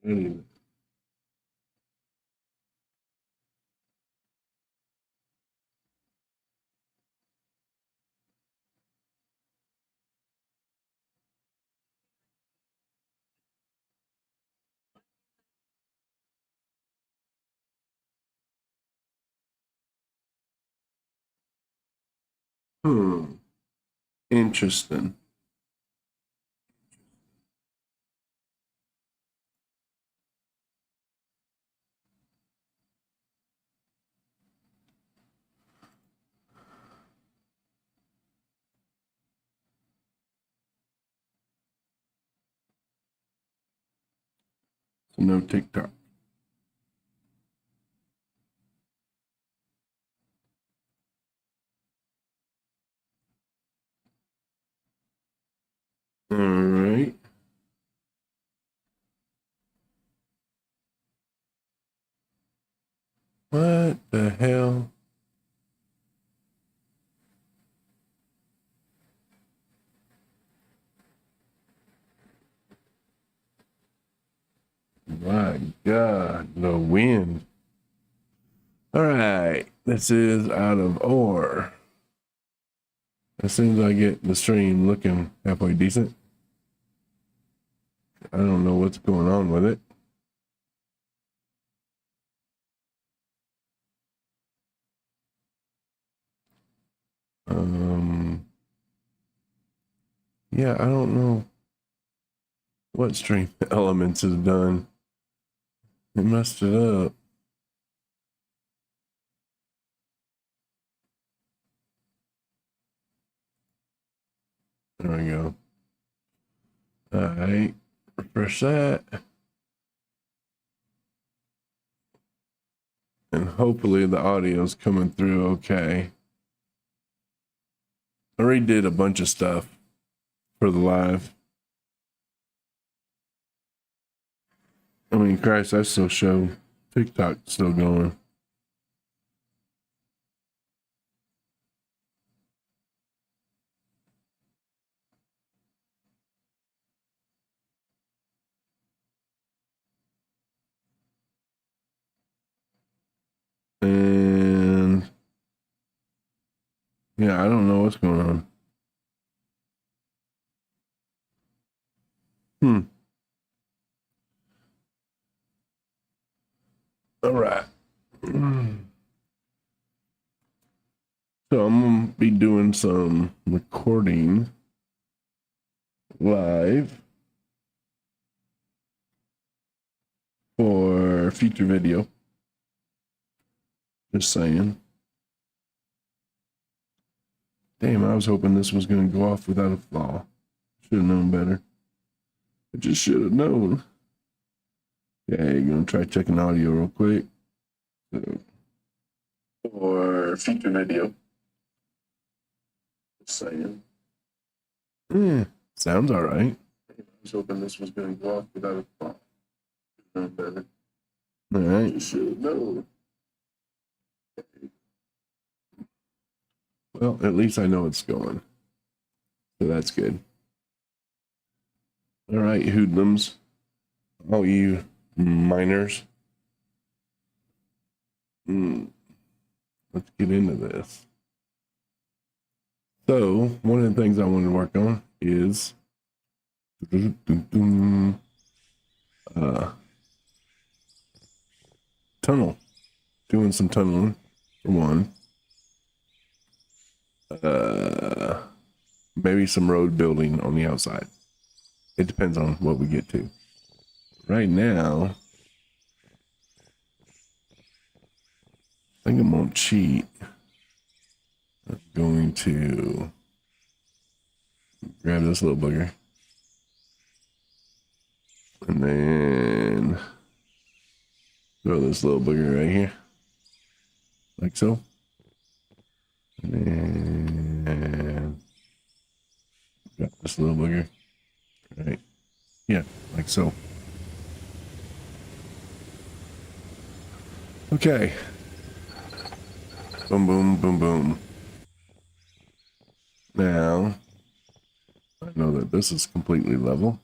Anyway. Interesting. So no TikTok. All right. What the hell? My God, the wind. All right. This is out of ore. As soon as I get the stream looking halfway decent, I don't know what's going on with it. Yeah, I don't know what Stream Elements has done. It messed it up. There we go. All right, refresh that. And hopefully the audio's coming through okay. I already did a bunch of stuff for the live. I mean, Christ, I still show TikTok still going. And yeah, I don't know what's going on. All right. So I'm gonna be doing some recording live for future video. Just saying. Damn, I was hoping this was gonna go off without a flaw. Should have known better. I just should have known. Okay, gonna try checking audio real quick. So, for future video. Just saying. Sounds all right. I was hoping this was gonna go off without a flaw. Should have known better. All right. Just should have known. Okay. Well, at least I know it's going. So that's good. All right, hoodlums. All you miners. Let's get into this. So, one of the things I want to work on is tunnel. Doing some tunneling, for one. Maybe some road building on the outside. It depends on what we get to. Right now, I think I'm gonna cheat. I'm going to grab this little booger. And then throw this little booger right here. Like so. And then got this little booger. Right. Yeah, like so. Okay. Boom, boom, boom, boom. Now, I know that this is completely level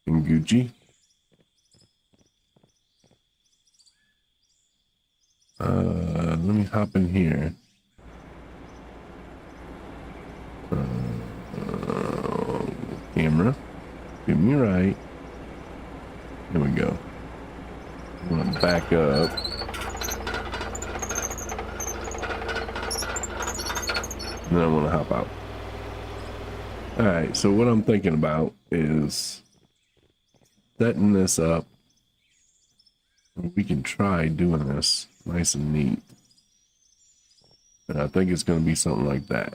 and Gucci. Let me hop in here. Camera. Get me right. There we go. I'm gonna back up. And then I'm gonna hop out. Alright, so what I'm thinking about is setting this up. We can try doing this nice and neat. And I think it's gonna be something like that.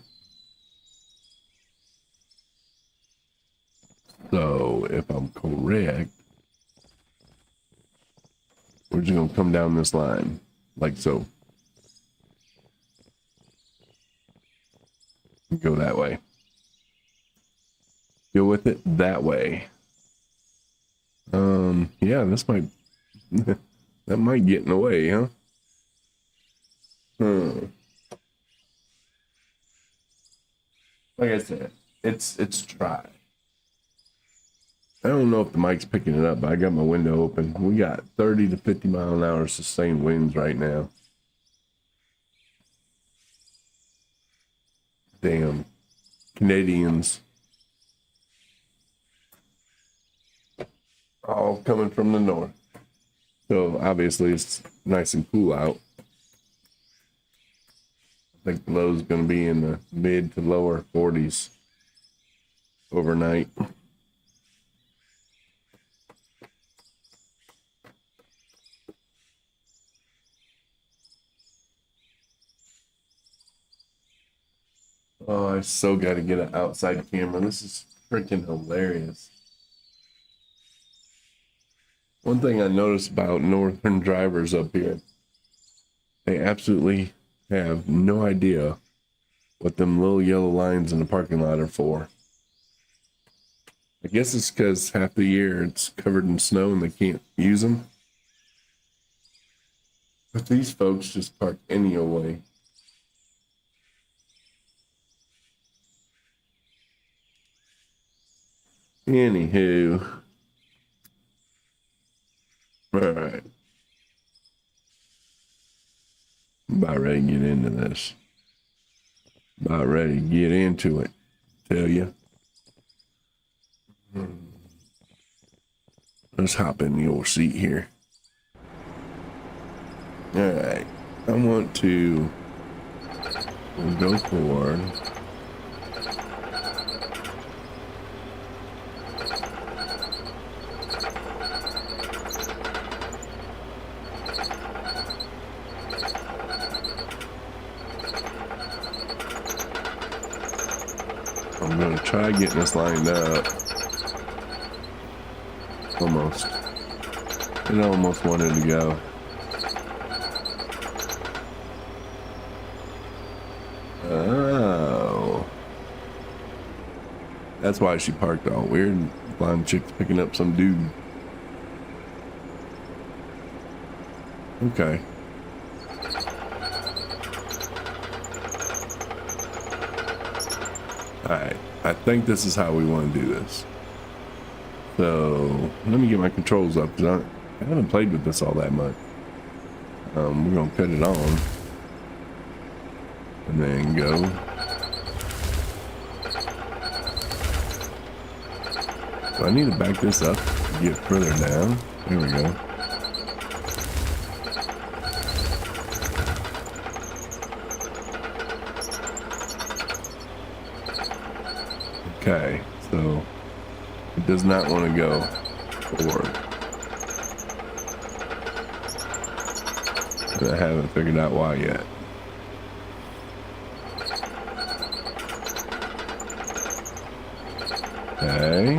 So if I'm correct, we're just gonna come down this line like so. Go that way. Go with it that way. Yeah, this might that might get in the way, huh? Like I said, it's try. I don't know if the mic's picking it up, but I got my window open. We got 30 to 50 mile an hour sustained winds right now. Damn Canadians. All coming from the north. So obviously it's nice and cool out. I think the low is going to be in the mid to lower 40s overnight. Oh, I so got to get an outside camera. This is freaking hilarious. One thing I noticed about northern drivers up here, they absolutely have no idea what them little yellow lines in the parking lot are for. I guess it's because half the year it's covered in snow and they can't use them. But these folks just park any old way. Anywho. Alright. About ready to get into this. About ready to get into it. Tell you. Let's hop in the old seat here. Alright. I want to go forward. I'm going to try getting this lined up. Almost. It almost wanted to go. Oh. That's why she parked all weird. Blind chick's picking up some dude. Okay. Alright, I think this is how we want to do this. So, let me get my controls up, because I haven't played with this all that much. We're going to cut it on. And then go. So I need to back this up to get further down. There we go. Okay, so it does not want to go forward. I haven't figured out why yet. Okay.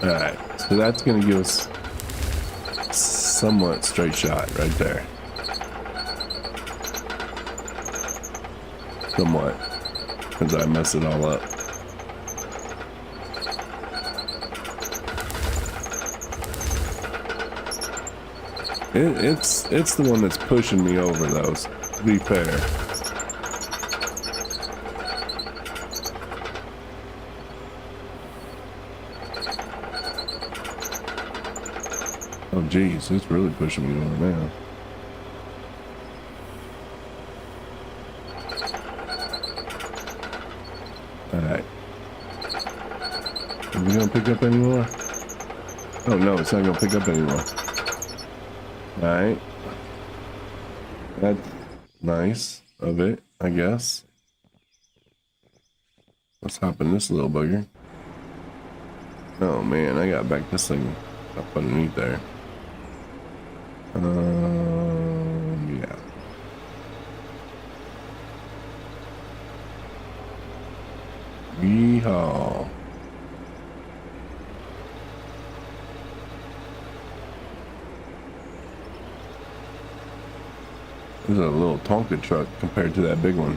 Alright, so that's going to give us somewhat straight shot right there. Somewhat, because I mess it all up. It's the one that's pushing me over, though, to be fair. Oh, geez, it's really pushing me over now. All right. Are we gonna pick up anymore? Oh no, it's not gonna pick up anymore. All right. That's nice of it, I guess. Let's hop in this little bugger. Oh man, I got back this thing up underneath there. Yeah. Yeehaw. This is a little Tonka truck compared to that big one.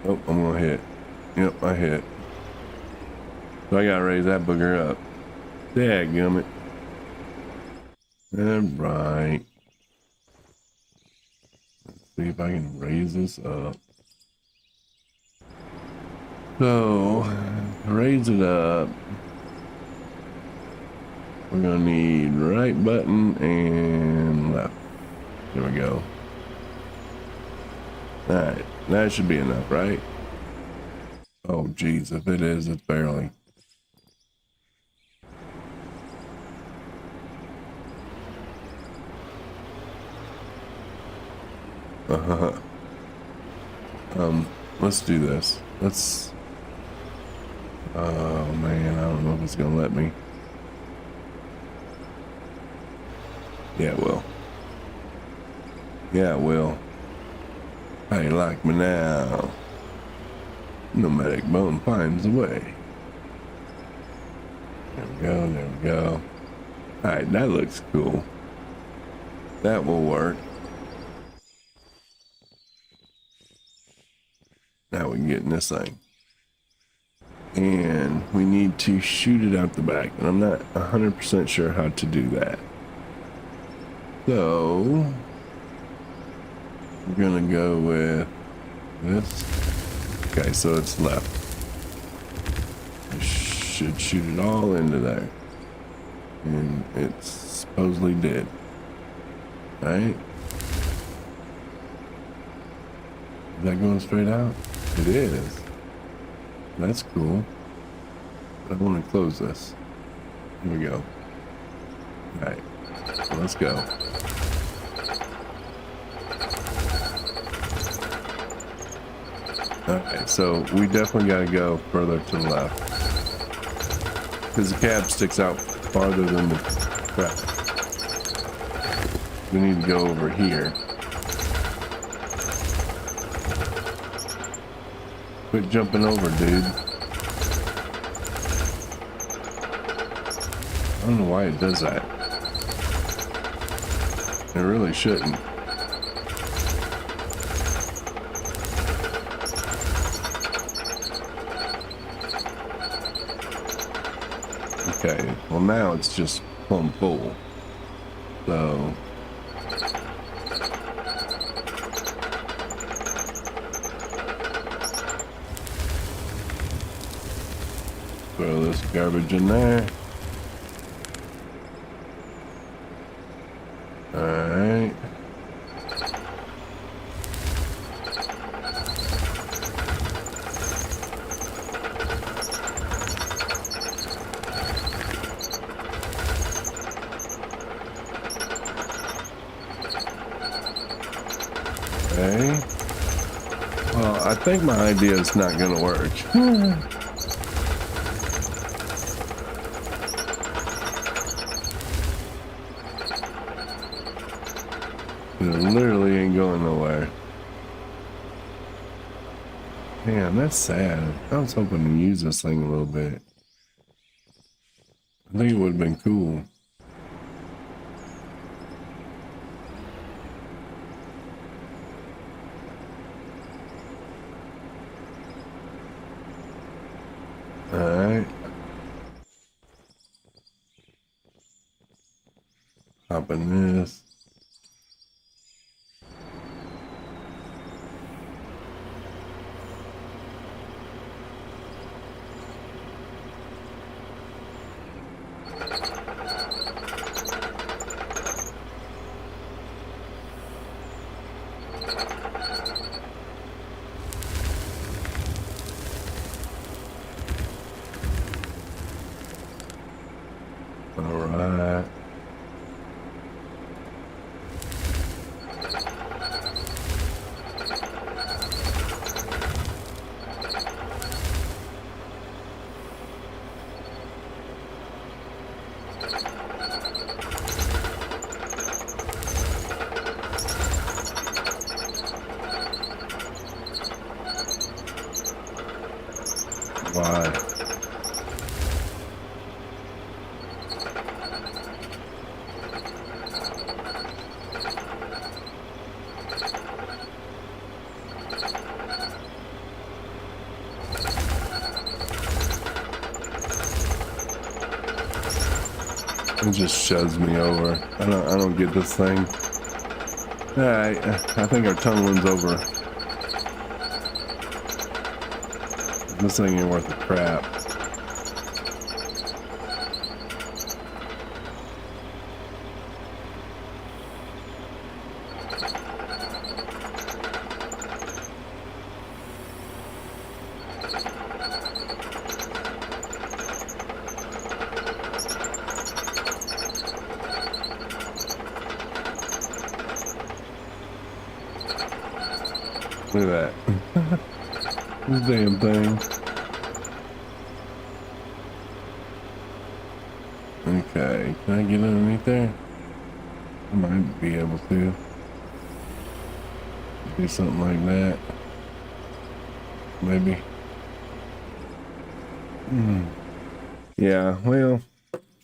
Oh, I'm gonna hit. Yep, I hit. So I gotta raise that booger up. Dadgummit. Alright. Let's see if I can raise this up. So, raise it up. We're gonna need right button and left. There we go. Alright, that should be enough, right? Oh geez, if it is, it's barely. Let's do this. Let's, oh man, I don't know if it's gonna let me. Yeah, it will. Yeah, it will. How you like me now? Nomadic bone finds a way. There we go, there we go. Alright, that looks cool. That will work. Now we can get in this thing. And we need to shoot it out the back. And I'm not 100% sure how to do that. So, we're gonna go with this. Okay, so it's left. I should shoot it all into there. And it supposedly did. Right? Is that going straight out? It is. That's cool. But I want to close this. Here we go. Alright. So let's go. Okay, so we definitely got to go further to the left. Because the cab sticks out farther than the crap. We need to go over here. Quit jumping over, dude. I don't know why it does that. It really shouldn't. Okay, well now it's just plumb full. So... throw this garbage in there. Alright. Okay. Well, I think my idea is not going to work. It literally ain't going nowhere. Man, that's sad. I was hoping to use this thing a little bit. I think it would have been cool. Alright. Hop in this. All right. Why? It just shoves me over. I don't get this thing. I think our tunneling's over. This thing ain't worth a crap. Look at that. This damn thing. Okay, can I get underneath there? I might be able to. Do something like that. Maybe. Yeah, well,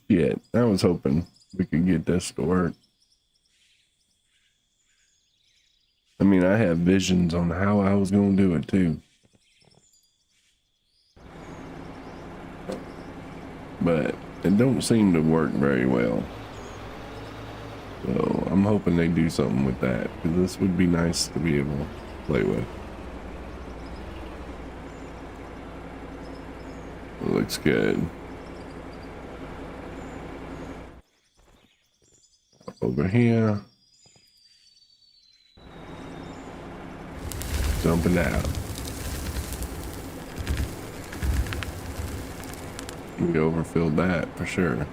shit. I was hoping we could get this to work. I mean, I have visions on how I was going to do it too. But it don't seem to work very well. So I'm hoping they do something with that, because this would be nice to be able to play with. It looks good. Over here. Dumping out. We overfilled that for sure.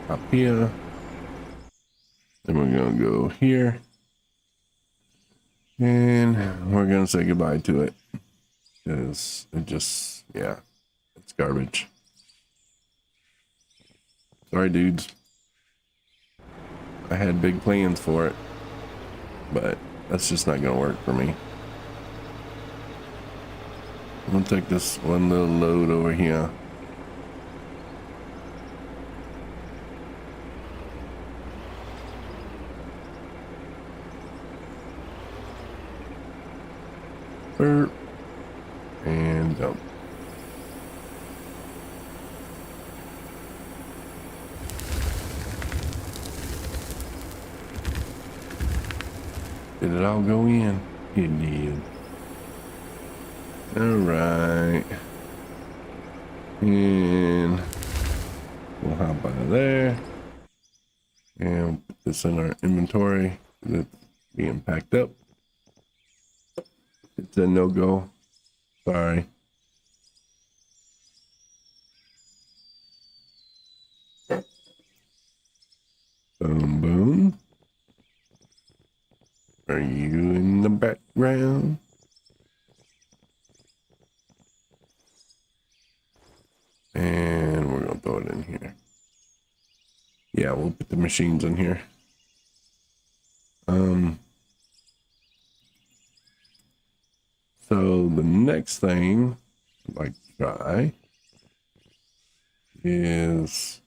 Up here. Then we're gonna go here. And we're gonna say goodbye to it. Because it just, yeah, it's garbage. Sorry, dudes. I had big plans for it. But that's just not gonna work for me. I'm gonna take this one little load over here. Burp. And dump. Did it all go in? It did. Alright. And we'll hop out of there. And put this in our inventory. It's being packed up. It's a no-go. Sorry. Boom, boom. Are you in the background? And we're gonna throw it in here. Yeah, we'll put the machines in here. So the next thing I'd like to try is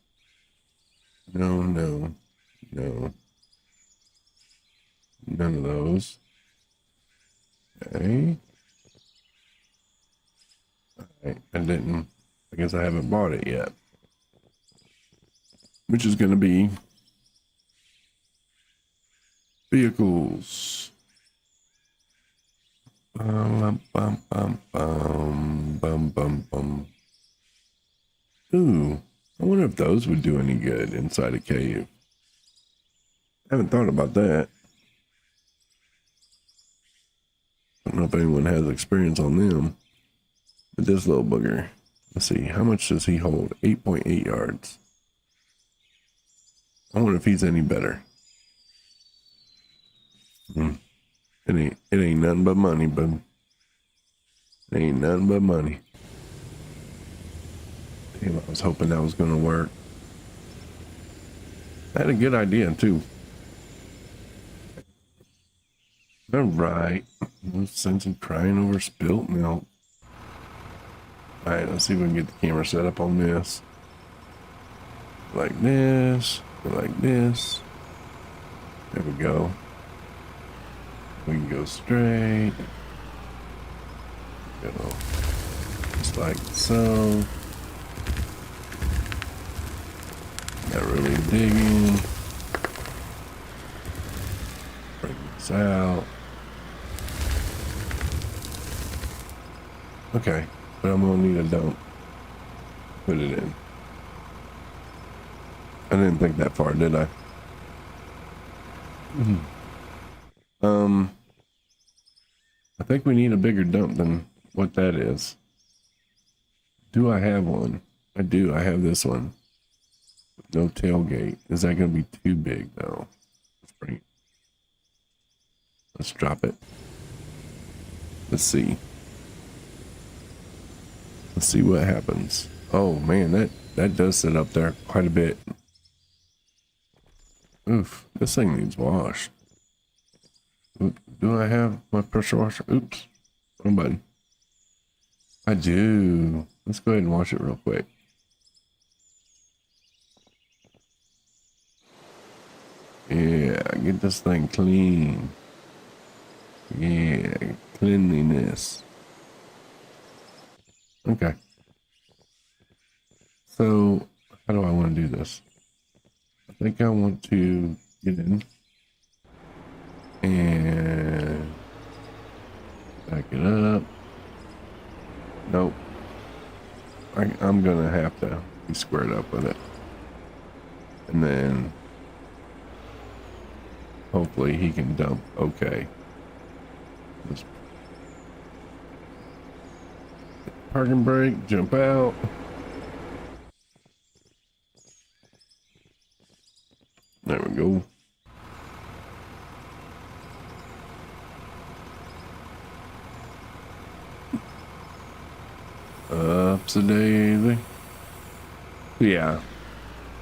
no. None of those. Okay. I guess I haven't bought it yet. Which is going to be vehicles. Bum. Ooh, I wonder if those would do any good inside a cave. I haven't thought about that. I don't know if anyone has experience on them. But this little booger, let's see, how much does he hold? 8.8 yards. I wonder if he's any better. It ain't nothing but money, but it ain't nothing but money. Damn, I was hoping that was gonna work. I had a good idea too. All right, no sense in crying over spilt milk. All right, let's see if we can get the camera set up on this. Like this, like this. There we go. We can go straight. Go just like so. Not really digging. Bring this out. Okay, but I'm gonna need a dump. Put it in. I didn't think that far, did I? I think we need a bigger dump than what that is. Do I have one? I do. I have this one. No tailgate. Is that going to be too big though? Let's bring it. Let's drop it. Let's see. Let's see what happens. Oh man, that does sit up there quite a bit. Oof, this thing needs washed. Do I have my pressure washer? Oops, wrong button. I do. Let's go ahead and wash it real quick. Yeah, get this thing clean. Yeah, cleanliness. Okay. So, how do I want to do this? I think I want to get in and back it up. Nope. I'm gonna have to be squared up with it. And then hopefully he can dump okay. Just parking brake, jump out. There we go. Upsy daisy. Yeah.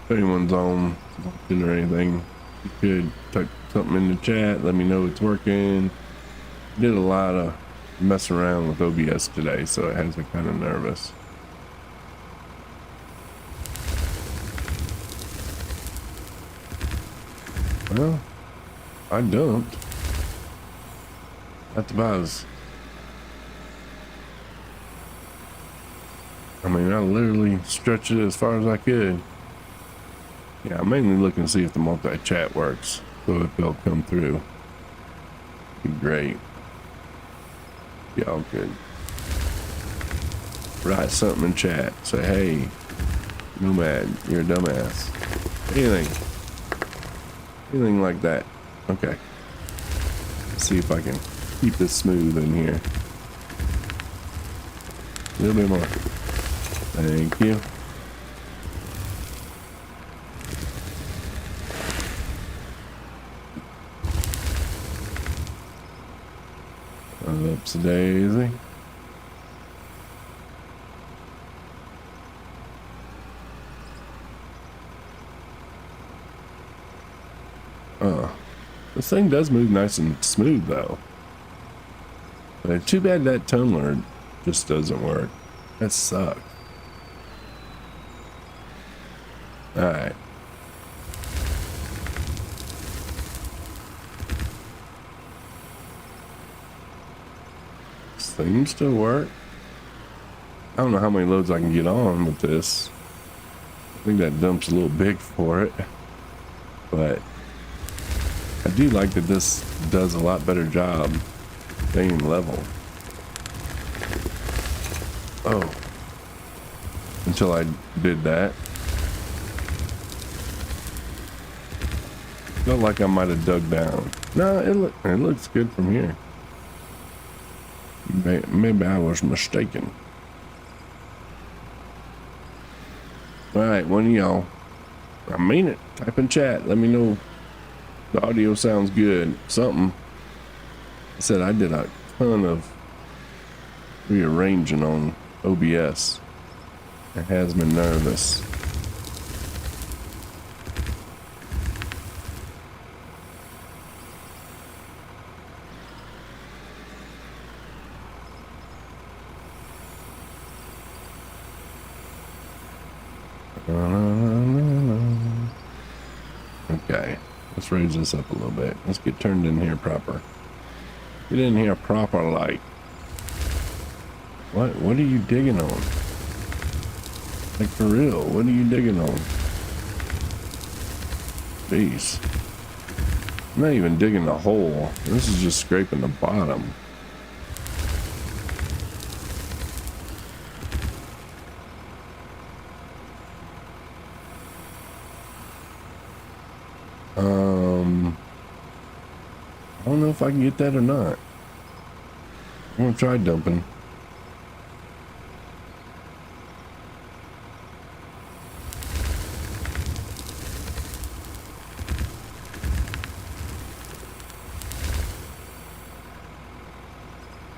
If anyone's on watching or anything, you could type something in the chat. Let me know it's working. Did a lot of messing around with OBS today, so it has me kind of nervous. Well, I dumped. That's about as... I mean, I literally stretched it as far as I could. Yeah, I'm mainly looking to see if the multi-chat works, so if they'll come through. Be great. Y'all could write something in chat. Say, hey, Nomad, you're a dumbass. Anything like that. Okay. Let's see if I can keep this smooth in here. A little bit more. Thank you. Upsy daisy. This thing does move nice and smooth though. But too bad that tunneler just doesn't work. That sucks. Alright. This thing still work. I don't know how many loads I can get on with this. I think that dump's a little big for it. But I do like that this does a lot better job staying level. Oh. Until I did that. Felt like I might have dug down. No, it looks good from here. Maybe I was mistaken. Alright, one of y'all, I mean it, type in chat. Let me know the audio sounds good. Something. I said I did a ton of rearranging on OBS. It has me nervous. Okay, let's raise this up a little bit. Let's get turned in here proper. Get in here proper like. What are you digging on? Like for real, what are you digging on? Jeez. I'm not even digging the hole. This is just scraping the bottom. I don't know if I can get that or not. I'm gonna try dumping.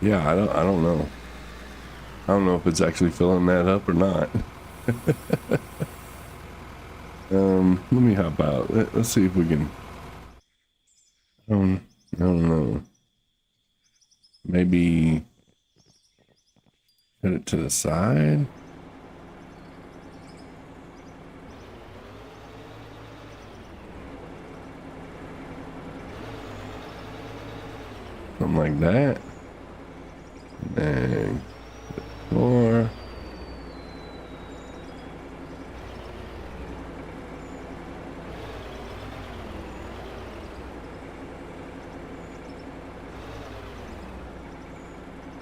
Yeah, I don't know. I don't know if it's actually filling that up or not. Let me hop out. Let's see if we can. I don't know. Maybe put it to the side. Something like that. And floor.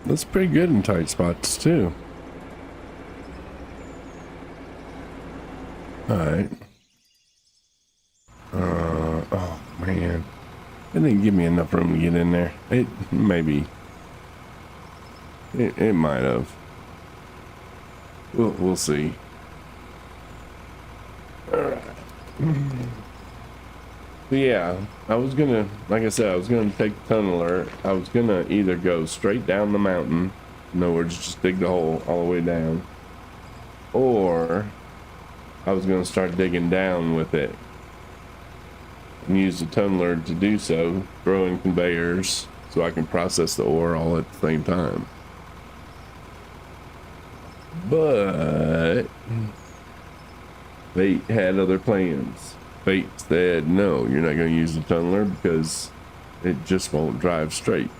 That's pretty good in tight spots too. All right. Oh man, it didn't give me enough room to get in there. It maybe. It might have. We'll see. All right. But yeah, I was gonna, like I said, I was gonna take the tunneler. I was gonna either go straight down the mountain, in other words, just dig the hole all the way down, or I was gonna start digging down with it and use the tunneler to do so, throw in conveyors so I can process the ore all at the same time. But fate had other plans. Fate said, no, you're not going to use the tunneler because it just won't drive straight.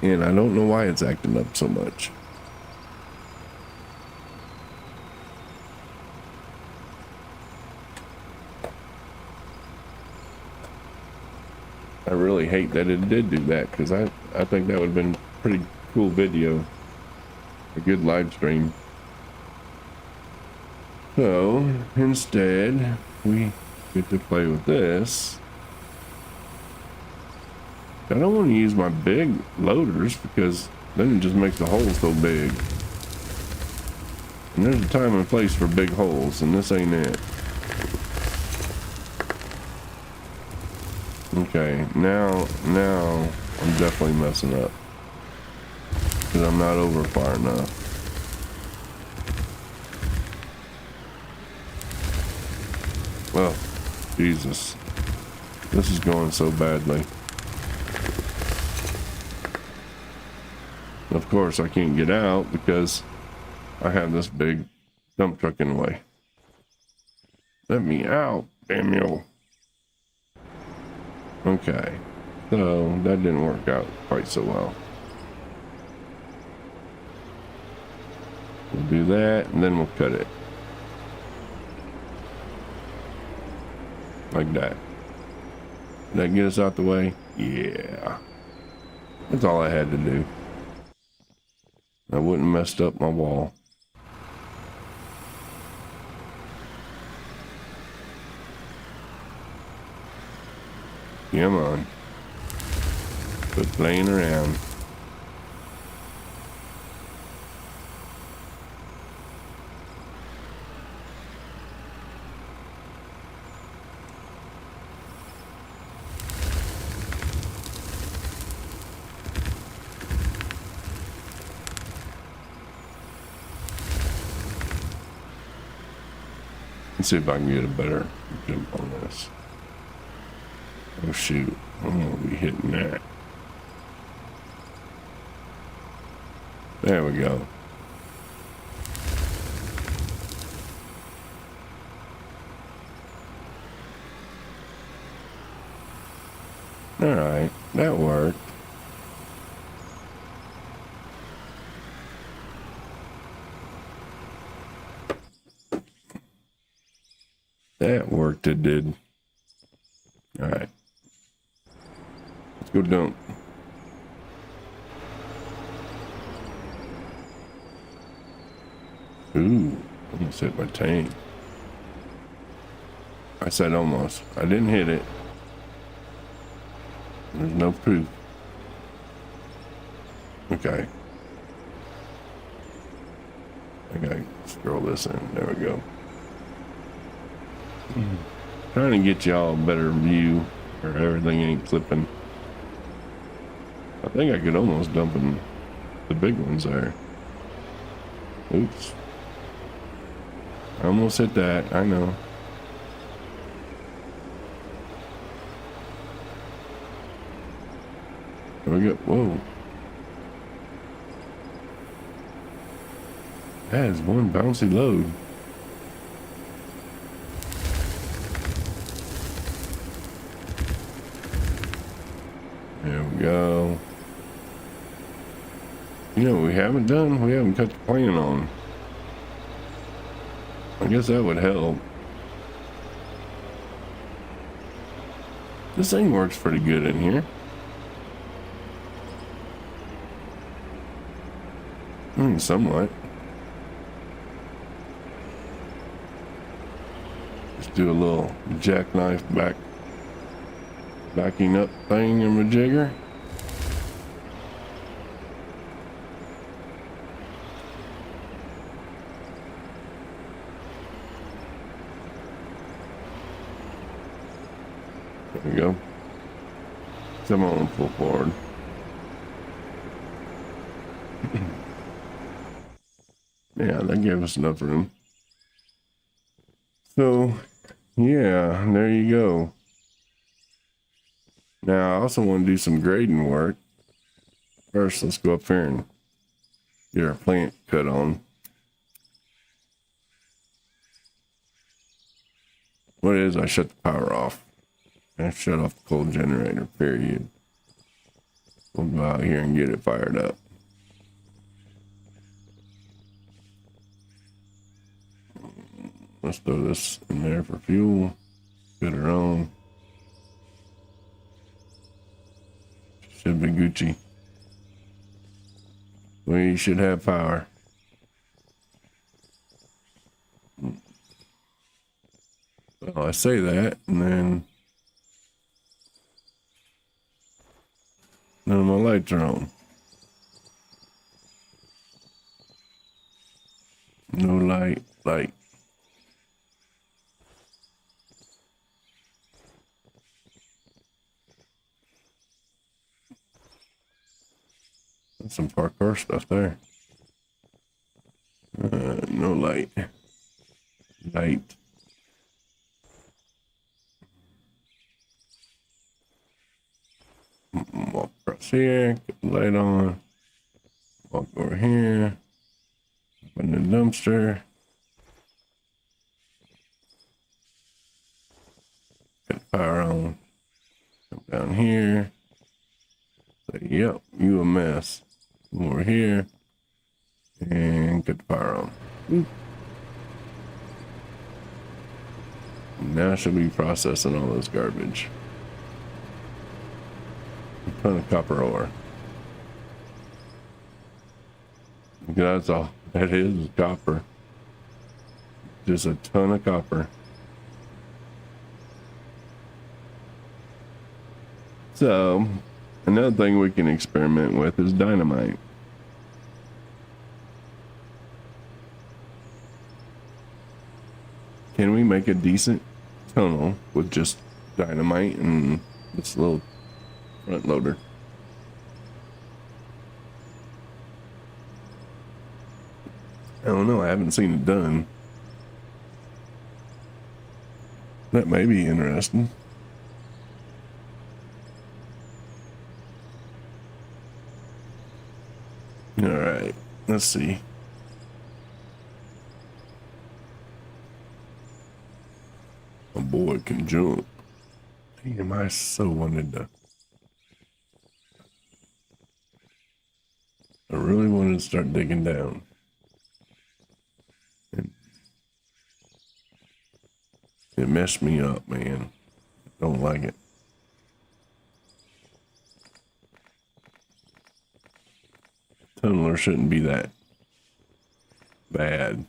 And I don't know why it's acting up so much. I really hate that it did do that, because I think that would have been a pretty cool video. A good live stream. So instead, we get to play with this. I don't want to use my big loaders because then it just makes the hole so big. And there's a time and place for big holes, and this ain't it. Okay, now I'm definitely messing up because I'm not over far enough. Well, Jesus, this is going so badly. Of course, I can't get out because I have this big dump truck in the way. Let me out, Daniel. Okay, so that didn't work out quite so well. We'll do that, and then we'll cut it. Like that. Did that get us out the way? Yeah. That's all I had to do. I wouldn't have messed up my wall. Come on. Quit playing around. Let's see if I can get a better jump on this. Oh shoot, I'm gonna be hitting that. There we go. Alright, that worked. That worked, it did. Alright. Let's go dump. Ooh, almost hit my tank. I said almost. I didn't hit it. There's no proof. Okay. I gotta scroll this in. There we go. Trying to get y'all a better view where everything ain't clipping. I think I could almost dump in the big ones there. Oops. I almost hit that. I know. There we go. Whoa. That is one bouncy load. There we go. You know what we haven't done? We haven't cut the plan on. I guess that would help. This thing works pretty good in here. Somewhat. Just do a little jackknife backing up thing in my jigger. There we go. Come on, full forward. Yeah, that gave us enough room. So, yeah, there you go. Now, I also want to do some grading work. First, let's go up here and get our plant cut on. What it is, I shut the power off. I shut off the cold generator, period. We'll go out here and get it fired up. Let's throw this in there for fuel. Get her on. Should be Gucci. We should have power. Well, I say that, and then none of my lights are on. No light. That's some parkour stuff there. No light. Walk across here, get the light on. Walk over here. Open the dumpster. Get the power on. Come down here. Say, yep, you a mess. Come over here. And get the power on. Oop. Now I should be processing all this garbage. A ton of copper ore. That's all that is copper. Just a ton of copper. So, another thing we can experiment with is dynamite. Can we make a decent tunnel with just dynamite and this little front loader? I don't know. I haven't seen it done. That may be interesting. All right, let's see. My boy can jump. Damn, I so wanted to. I really wanted to start digging down. And it messed me up, man. Don't like it. Tunneler shouldn't be that bad.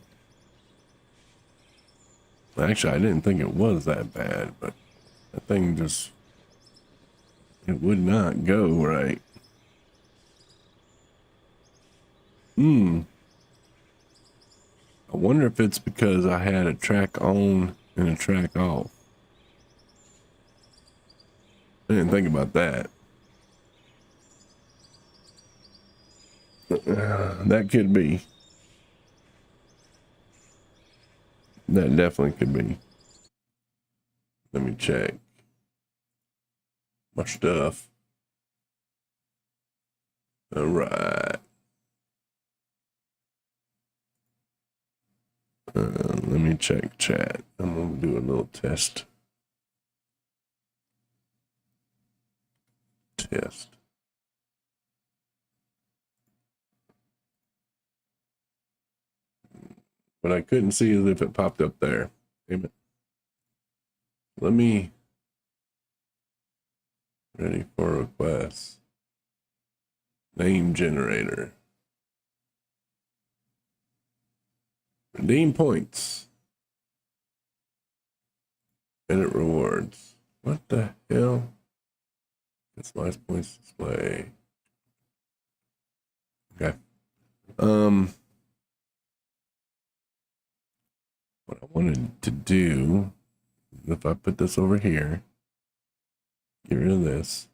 Actually, I didn't think it was that bad, but that thing just, it would not go right. I wonder if it's because I had a track on and a track off. I didn't think about that. That could be. That definitely could be. Let me check my stuff. All right. Let me check chat. I'm gonna do a little test. What I couldn't see is if it popped up there. Damn it. Let me. Ready for requests. Name generator. Redeem points. Edit rewards. What the hell? It's nice points display. Okay. What I wanted to do, if I put this over here, get rid of this,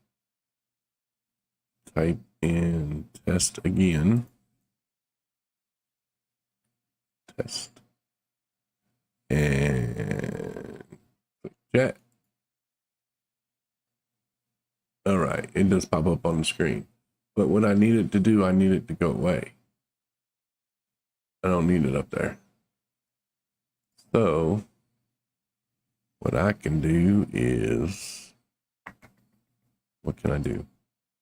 type in test again, test, and click chat. All right, it does pop up on the screen, but what I need it to do, I need it to go away. I don't need it up there. So what I can do is, what can I do?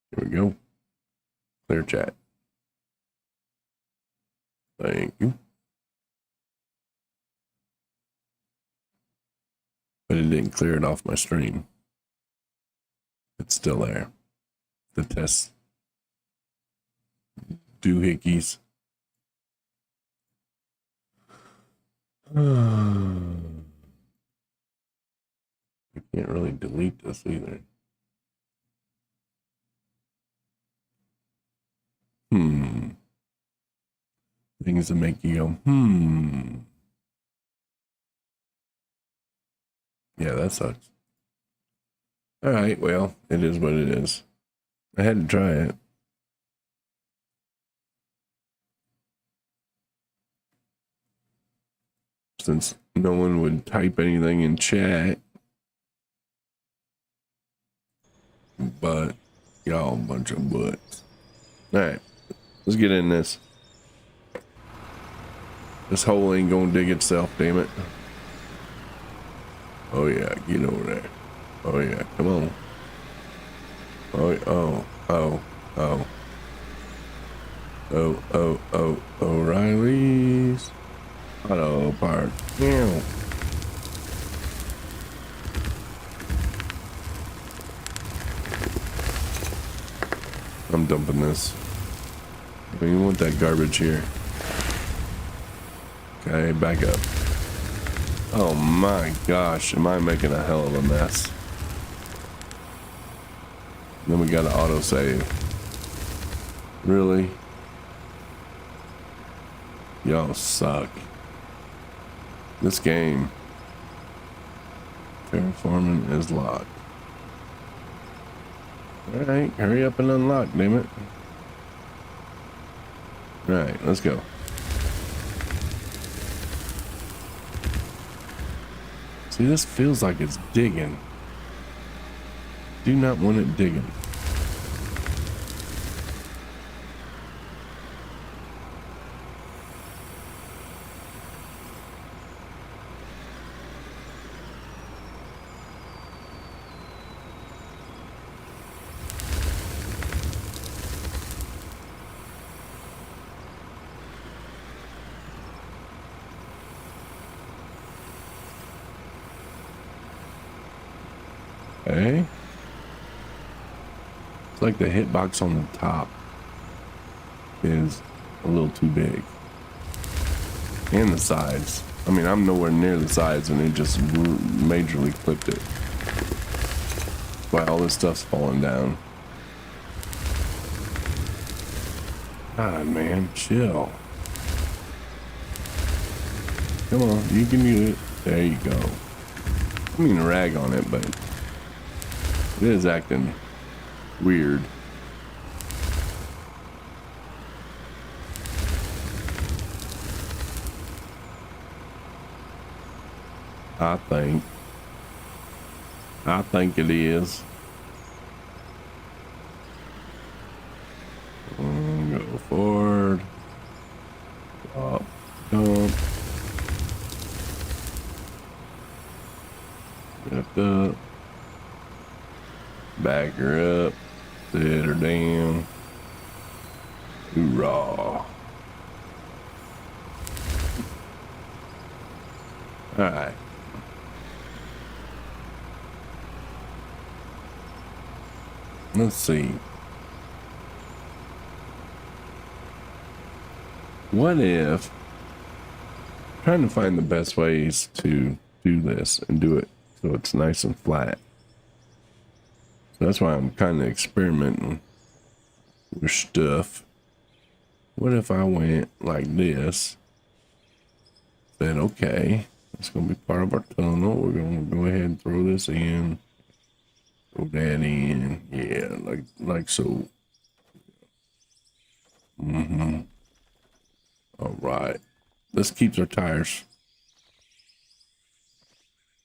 Here we go. Clear chat. Thank you. But it didn't clear it off my stream. It's still there. The test doohickeys. I can't really delete this either. Things that make you go, Yeah, that sucks. All right, well, it is what it is. I had to try it. Since no one would type anything in chat. But y'all a bunch of butts. All right, let's get in this. This hole ain't gonna dig itself, damn it. Oh yeah, get over there. Oh yeah, come on. Oh, O'Reilly's Auto Parts. Meow. I'm dumping this. I don't even want that garbage here. Okay, back up. Oh my gosh, am I making a hell of a mess? Then we got to auto save. Really? Y'all suck. This game. Terraforming is locked. Alright, hurry up and unlock, damn it. Alright, let's go. See, this feels like it's digging. Do not want it digging. Okay. It's like the hitbox on the top is a little too big. And the sides. I mean, I'm nowhere near the sides and it just majorly clipped it. Why all this stuff's falling down. God, man, chill. Come on, you can do it. There you go. I mean, rag on it, but it is acting weird. I think it is. Go forward. Up, jump. Lift up. Back her up. Sit her down. Hoorah. Alright. Let's see. What if I'm trying to find the best ways to do this and do it so it's nice and flat. So that's why I'm kind of experimenting with stuff. What if I went like this? Said, okay, it's gonna be part of our tunnel. We're gonna go ahead and throw this in. Throw that in. Yeah, like so. Mm-hmm. All right. This keeps our tires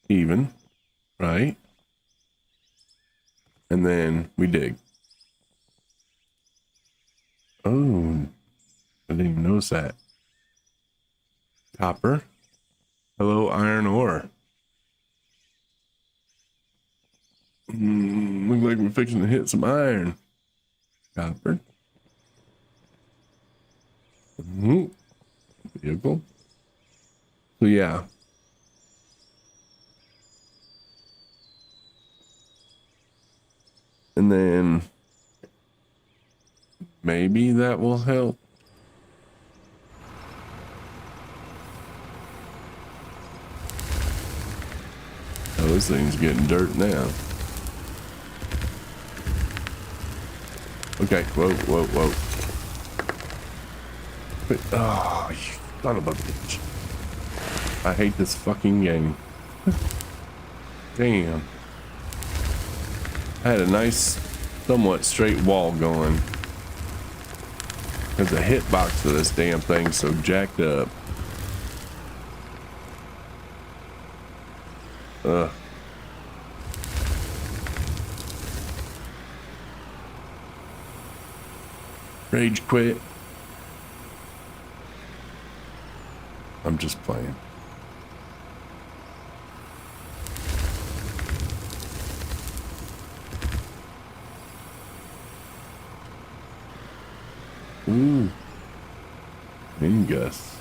even, right? And then we dig. Oh, I didn't even notice that. Copper. Hello, iron ore. Look like we're fixing to hit some iron. Copper. Vehicle. So yeah. And then maybe that will help. Oh, this thing's getting dirt now. Okay, whoa. But, oh, you son of a bitch. I hate this fucking game. Damn. I had a nice, somewhat straight wall going. Because the hitbox of this damn thing's so jacked up. Ugh. Rage quit. I'm just playing. Ooh. Mingus.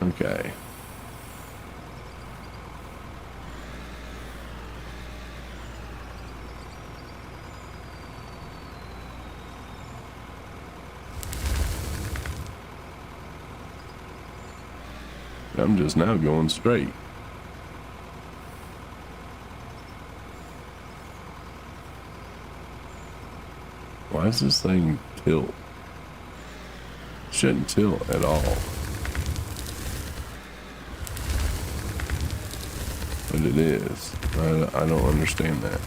Okay. I'm just now going straight. Why does this thing tilt? Shouldn't tilt at all. But it is. I don't understand that.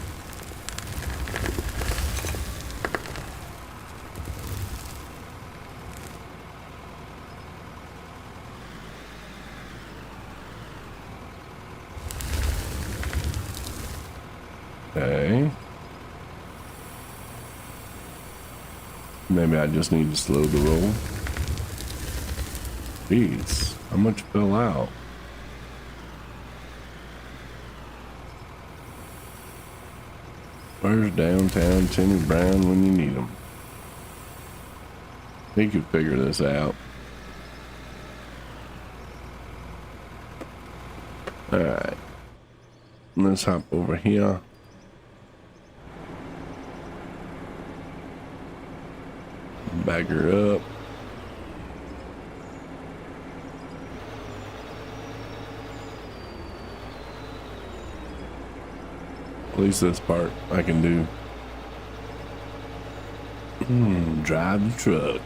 Okay. Maybe I just need to slow the roll. Jeez, how much fell out? Where's downtown Timmy Brown when you need him? He could figure this out. Alright. Let's hop over here. Back her up. At least this part I can do. Drive the truck.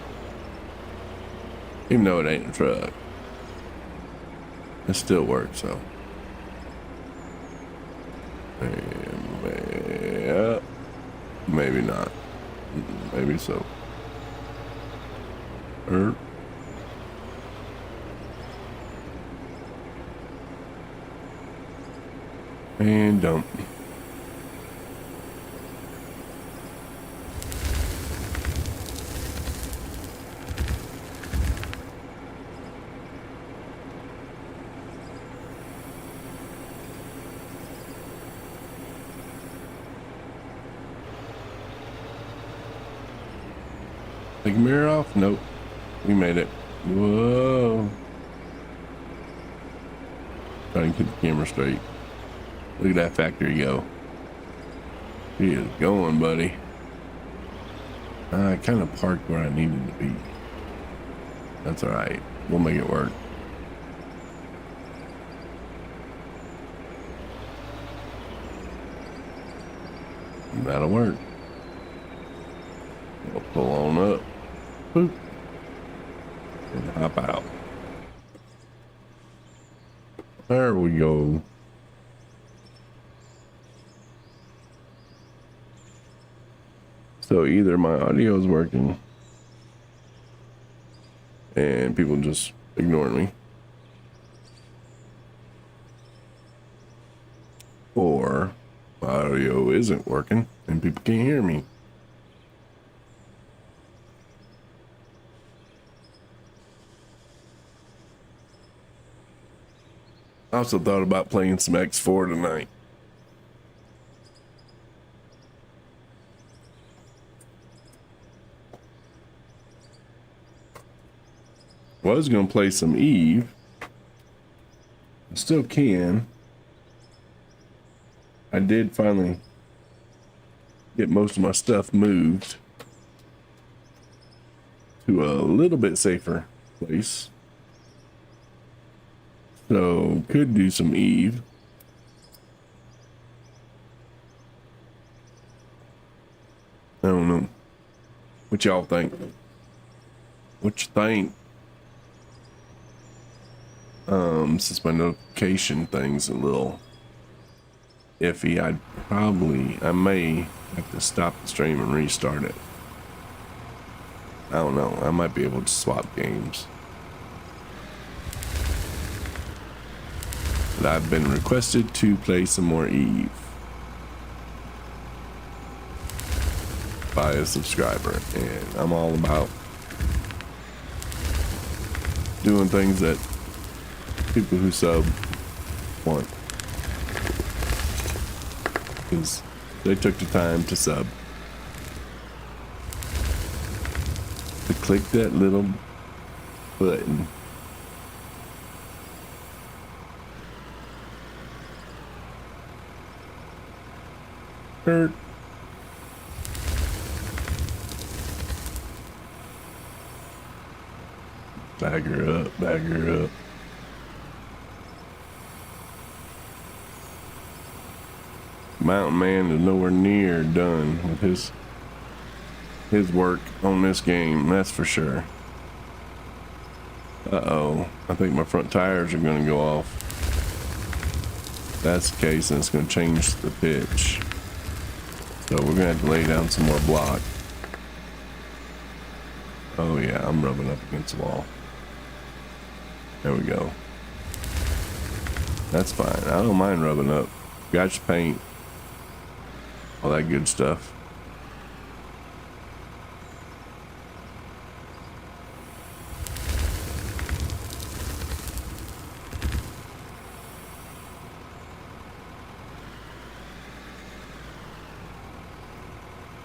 Even though it ain't a truck. It still works, so. Yeah. Maybe not. Maybe so. And dump. Take mirror off? Nope. We made it. Whoa. Trying to keep the camera straight. Look at that factory go. He is going, buddy. I kind of parked where I needed to be. That's alright. We'll make it work. That'll work. We'll pull on up. Boop. And hop out. There we go. So either my audio is working and people just ignore me, or my audio isn't working and people can't hear me. I also thought about playing some X4 tonight. I was going to play some Eve. I still can. I did finally get most of my stuff moved to a little bit safer place. So, could do some Eve. I don't know. What y'all think? What you think? Since my notification thing's a little iffy, I may have to stop the stream and restart it. I don't know. I might be able to swap games. But I've been requested to play some more Eve by a subscriber, and I'm all about doing things that people who sub want, because they took the time to sub, to click that little button. Hurt. Bag her up, bag her up. Mountain Man is nowhere near done with his his work on this game, that's for sure. Uh-oh, I think my front tires are gonna go off. If that's the case, and it's gonna change the pitch. So we're gonna have to lay down some more block. Oh yeah, I'm rubbing up against the wall. There we go. That's fine. I don't mind rubbing up. Scratch paint. All that good stuff.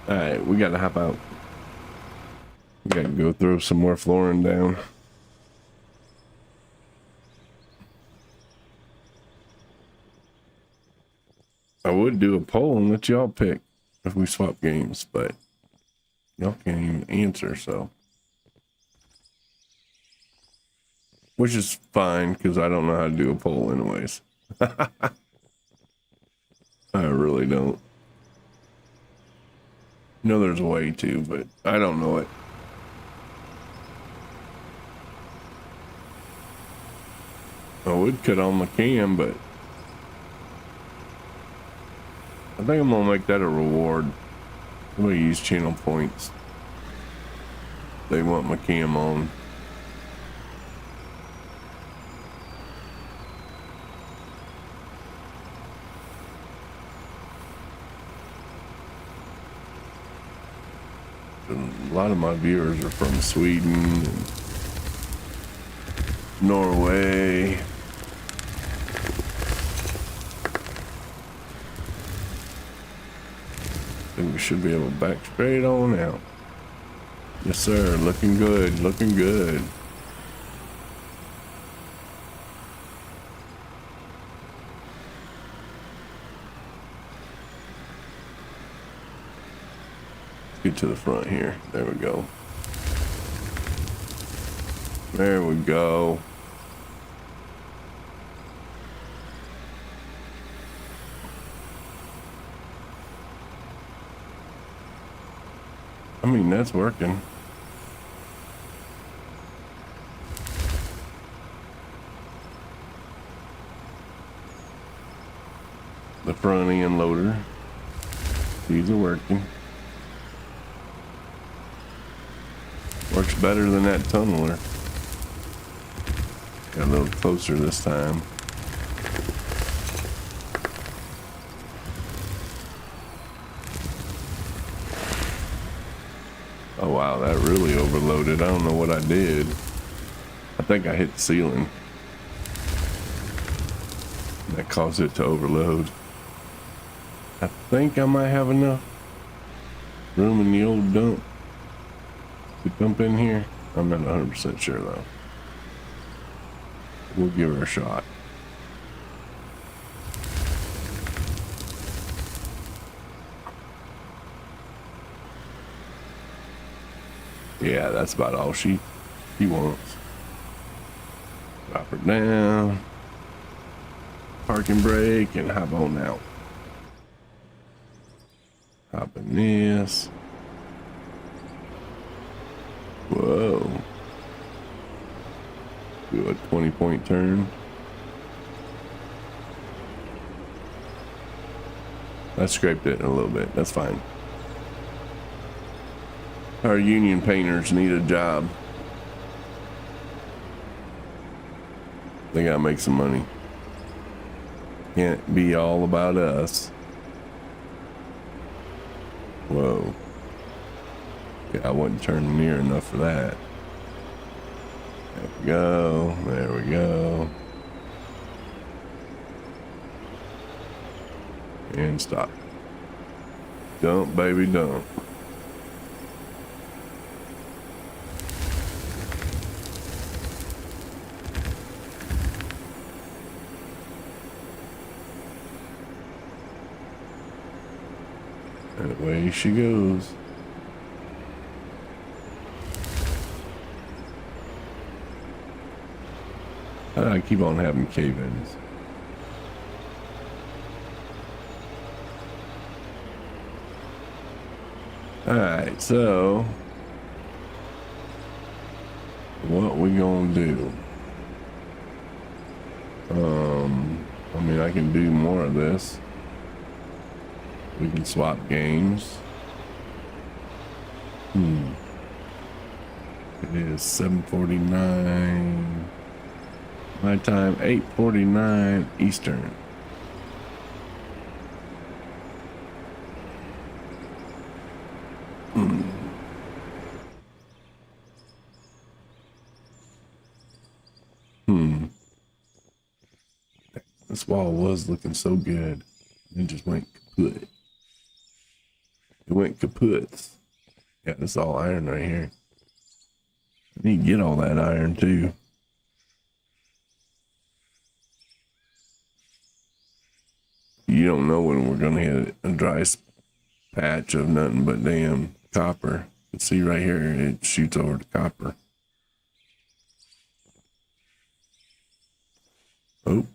Alright, we gotta hop out. We gotta go throw some more flooring down. I would do a poll and let y'all pick if we swap games, but y'all can't even answer, so. Which is fine, because I don't know how to do a poll anyways. I really don't. I know there's a way to, but I don't know it. I would cut on my cam, but I think I'm gonna make that a reward. I'm gonna use channel points. They want my cam on. A lot of my viewers are from Sweden and Norway. And we should be able to back straight on out. Yes, sir. Looking good. Looking good. Get to the front here. There we go. There we go. I mean, that's working. The front end loader. These are working. Works better than that tunneler. Got a little closer this time. Oh wow, that really overloaded. I don't know what I did. I think I hit the ceiling. That caused it to overload. I think I might have enough room in the old dump to dump in here. I'm not 100% sure though. We'll give her a shot. Yeah, that's about all she wants. Drop her down. Parking brake and hop on out. Hop in this. Whoa. Do a 20-point turn. I scraped it a little bit. That's fine. Our union painters need a job. They gotta make some money. Can't be all about us. Whoa. Yeah, I wasn't turning near enough for that. There we go. There we go. And stop. Dump, baby, dump. And away she goes. I keep on having cave-ins. Alright, so what we gonna do? I mean, I can do more of this. We can swap games. It is 7:49 my time, 8:49 Eastern. This wall was looking so good. It just went kaput. It went kaput. Yeah, this is all iron right here. I need to get all that iron too. You don't know when we're gonna hit a dry patch of nothing but damn copper. You can see right here, it shoots over to copper. Oh,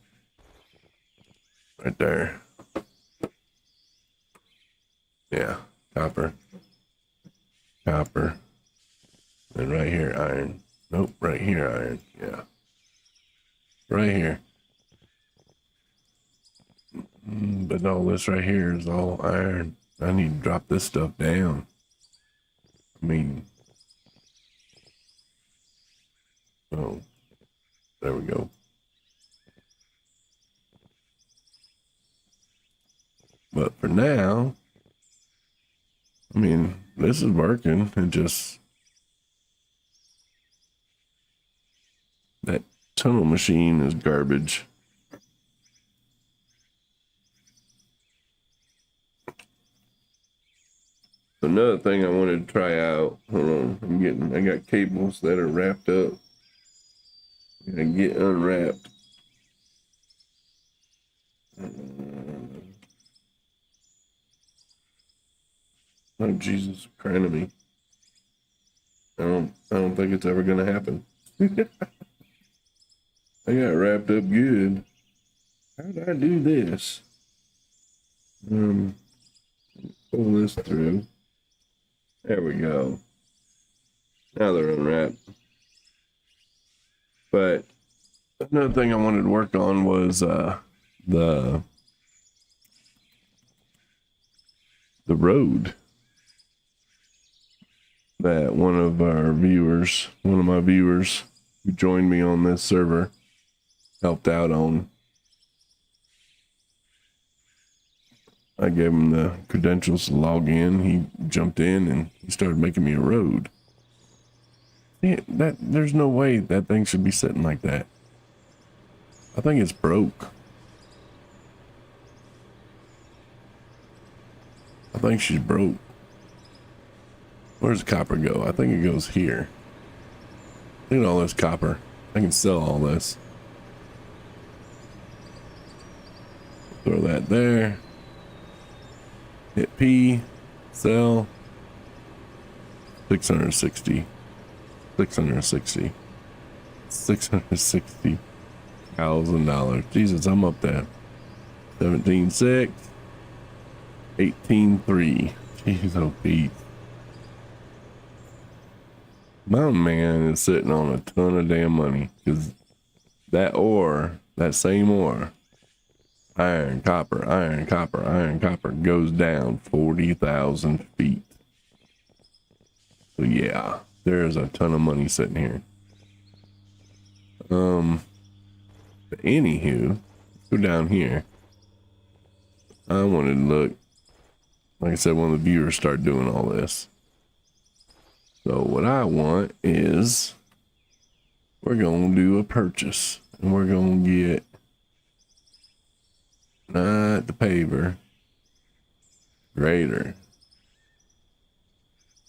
right there. Yeah, copper. Copper. And right here, iron. Nope, right here, iron. Yeah. Right here. But all this right here is all iron. I need to drop this stuff down. I mean, oh, there we go. But for now, I mean, this is working. It just, that tunnel machine is garbage. Another thing I wanted to try out. Hold on, I got cables that are wrapped up. I get unwrapped. Oh Jesus, crying to me. I don't think it's ever gonna happen. I got wrapped up good. How did I do this? Pull this through. There we go. Now they're unwrapped. But another thing I wanted to work on was the road that one of my viewers who joined me on this server helped out on. I gave him the credentials to log in. He jumped in and he started making me a road. Yeah, there's no way that thing should be sitting like that. I think it's broke. I think she's broke. Where's the copper go? I think it goes here. Look at all this copper. I can sell all this. Throw that there. Hit P. Sell. 660. 660. $660,000. Jesus, I'm up there. 17.6. 18.3. Jeez, oh Pete. Mountain Man is sitting on a ton of damn money because that same ore, iron, copper, iron, copper, iron, copper, goes down 40,000 feet. So yeah, there's a ton of money sitting here. But anywho, let's go down here. I wanted to look, like I said, one of the viewers start doing all this. So what I want is we're going to do a purchase and we're going to get not the paver, grader.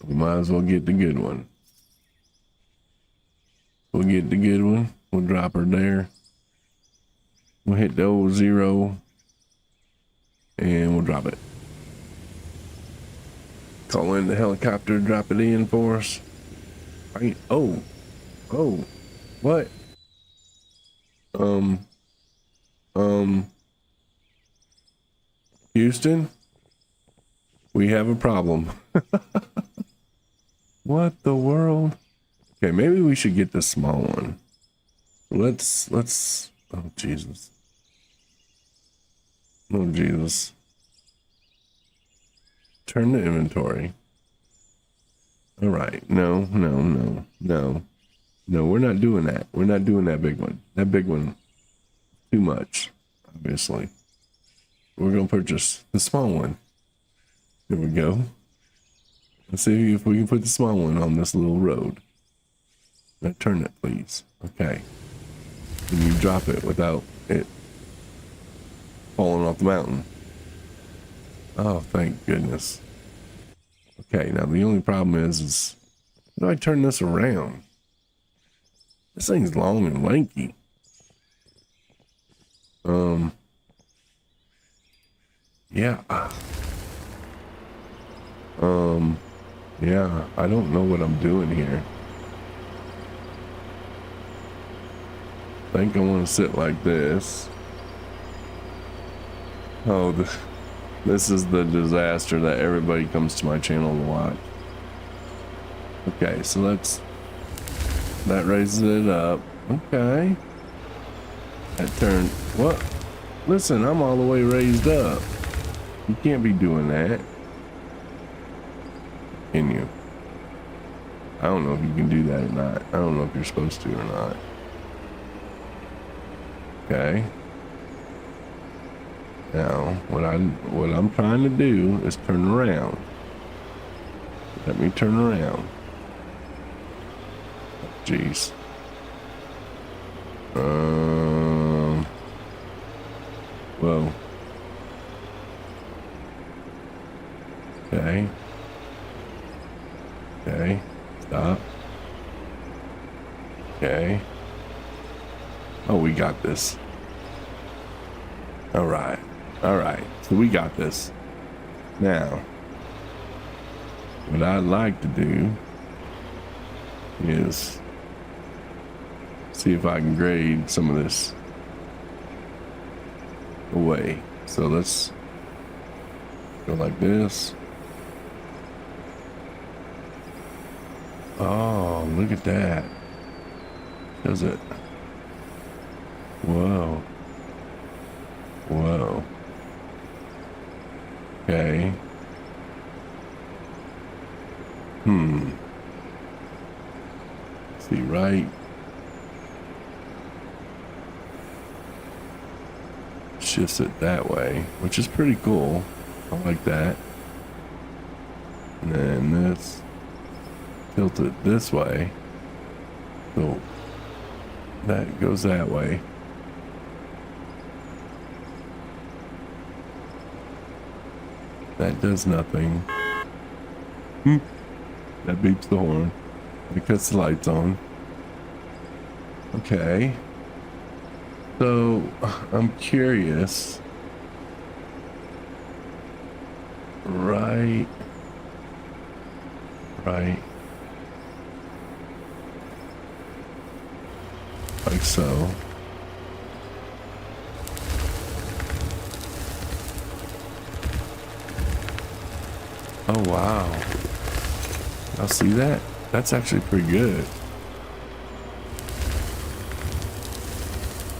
We might as well get the good one. We'll get the good one. We'll drop her there. We'll hit the old 0 and we'll drop it. Call in the helicopter, drop it in for us. Oh, what? Houston, We have a problem. What the world? Okay, maybe we should get the small one. Let's, oh Jesus. Oh Jesus. Turn to inventory. All right, no, we're not doing that. We're not doing that big one. That big one, too much, obviously. We're gonna purchase the small one. Here we go. Let's see if we can put the small one on this little road. Now turn it, please. Okay. Can you drop it without it falling off the mountain? Oh, thank goodness. Okay, now the only problem is how do I turn this around? This thing's long and lanky. Yeah. Yeah, I don't know what I'm doing here. I think I want to sit like this. Oh, this is the disaster that everybody comes to my channel to watch. Okay, so that raises it up. Okay. That turned, what? Listen, I'm all the way raised up. You can't be doing that. Can you? I don't know if you can do that or not. I don't know if you're supposed to or not. Okay. Now, what I'm trying to do is turn around. Let me turn around. Jeez. Whoa. Okay. Okay. Stop. Okay. Oh, we got this. All right. All right. So we got this. Now, what I'd like to do is see if I can grade some of this away. So let's go like this. Oh, look at that. Does it? Whoa. Whoa. Okay. See, right? Shifts it that way, which is pretty cool. I like that. And then this, tilt it this way. So that goes that way. That does nothing. That beeps the horn. It cuts the lights on. Okay. So, I'm curious. Right. Like so. Oh, wow. I'll see that. That's actually pretty good.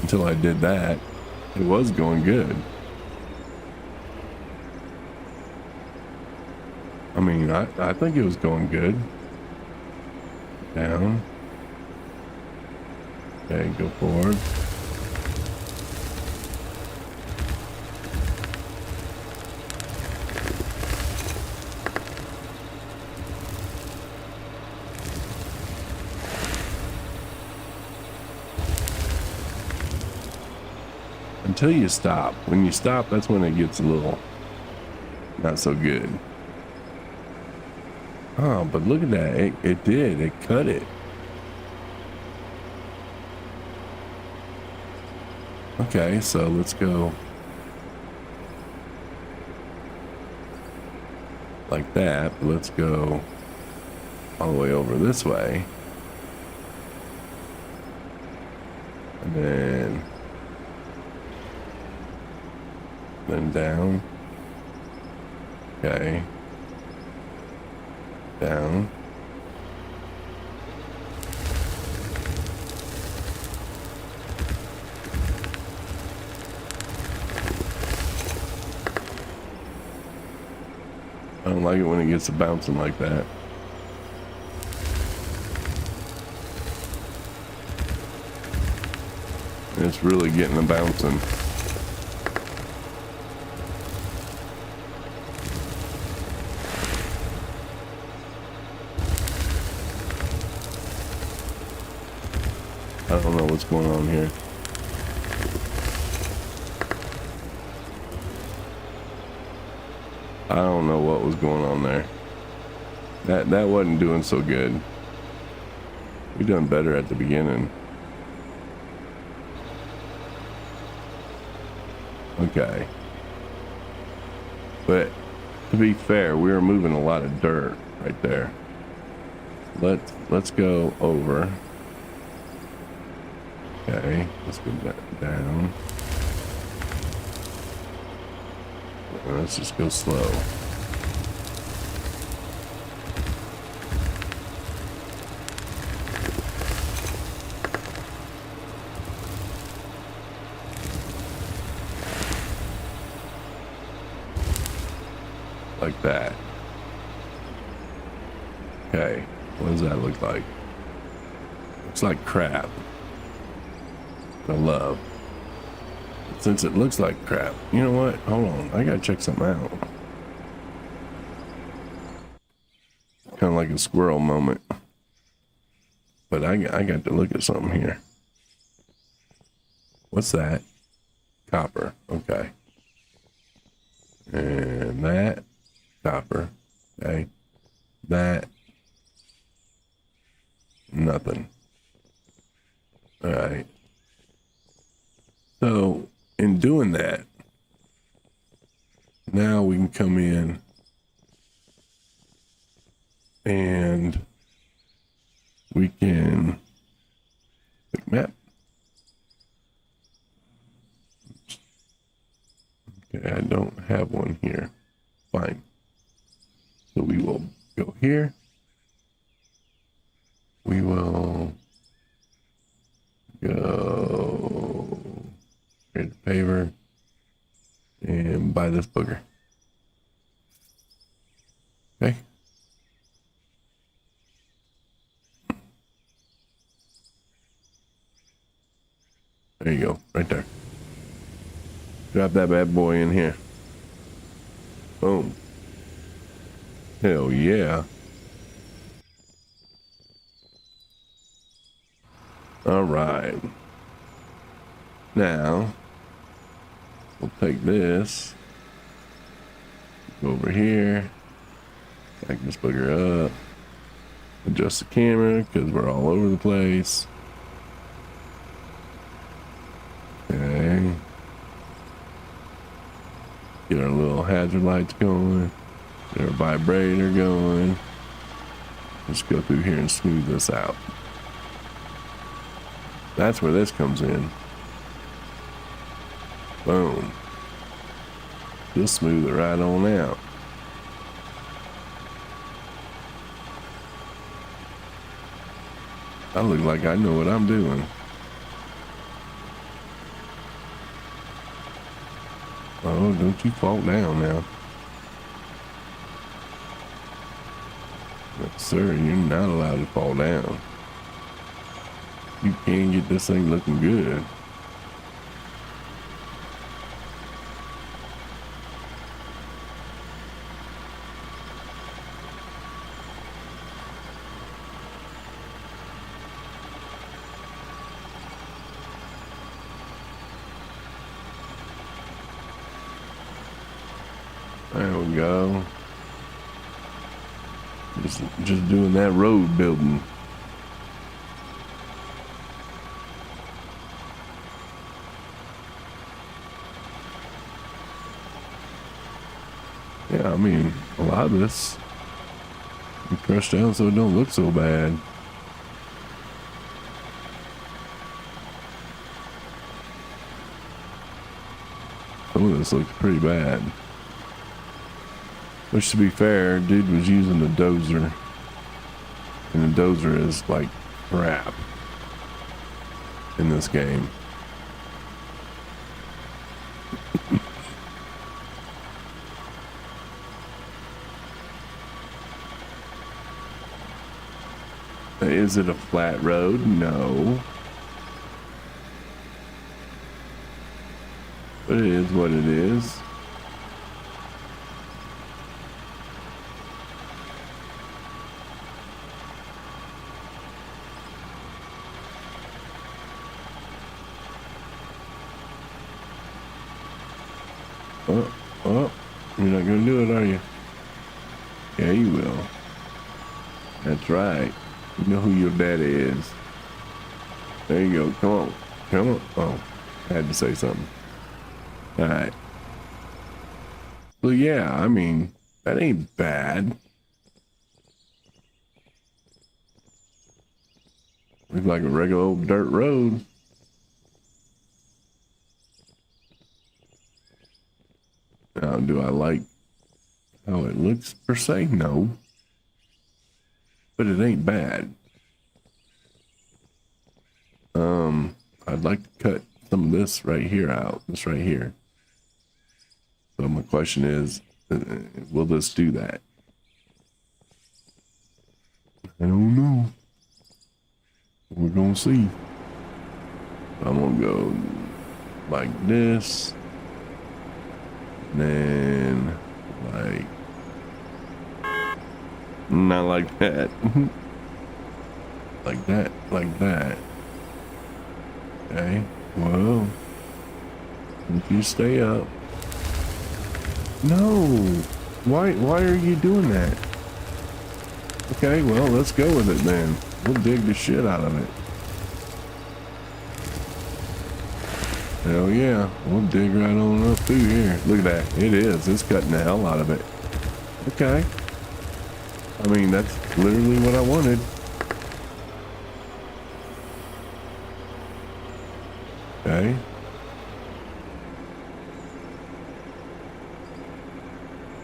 Until I did that, it was going good. I mean, I think it was going good. Down. Okay, go forward. Until you stop. When you stop, that's when it gets a little not so good. Oh, but look at that. It did. It cut it. Okay, so let's go like that. Let's go all the way over this way. And then down. Okay. Down. I don't like it when it gets to bouncing like that. And it's really getting the bouncing. I don't know what's going on here. I don't know what was going on there. That wasn't doing so good. We done better at the beginning. Okay. But to be fair, we were moving a lot of dirt right there. Let's go over. Okay, let's go down. Let's just go slow. Like that. Okay, what does that look like? Looks like crap. I love. Since it looks like crap, you know what? Hold on, I gotta check something out. Kind of like a squirrel moment. But I got to look at something here. What's that? Copper. Okay. And that copper. Okay. That. Nothing. All right. So in doing that, now we can come in and we can quick map. Okay, I don't have one here. Fine. So we will go here. We will go create a paver and buy this booger. Okay. There you go, right there. Drop that bad boy in here. Boom. Hell yeah. All right. Now, we'll take this, go over here, back this booger up, adjust the camera because we're all over the place. Okay. Get our little hazard lights going, get our vibrator going. Let's go through here and smooth this out. That's where this comes in. Boom. Just smooth it right on out. I look like I know what I'm doing. Oh, don't you fall down now. Yes, sir, you're not allowed to fall down. You can get this thing looking good. There we go. Just doing that road building. Yeah, I mean, a lot of this we crushed down so it don't look so bad. Some of this looks pretty bad. Which, to be fair, dude was using the dozer. And the dozer is like crap in this game. Is it a flat road? No. But it is what it is. Oh, you're not gonna do it, are you? Yeah, you will. That's right. You know who your daddy is. There you go. Come on. Come on. Oh, I had to say something. All right. Well, yeah, I mean, that ain't bad. Looks like a regular old dirt road. Now, do I like how it looks per se? No. But it ain't bad. I'd like to cut some of this right here out. This right here. So my question is, will this do that? I don't know. We're gonna see. I'm gonna go like this. And then like not like that. Like that, like that. Okay, well, if you stay up. No, why are you doing that? Okay, well, let's go with it then. We'll dig the shit out of it. Hell yeah, we'll dig right on up through here. Look at that, it is, it's cutting the hell out of it. Okay, I mean, that's literally what I wanted. Okay.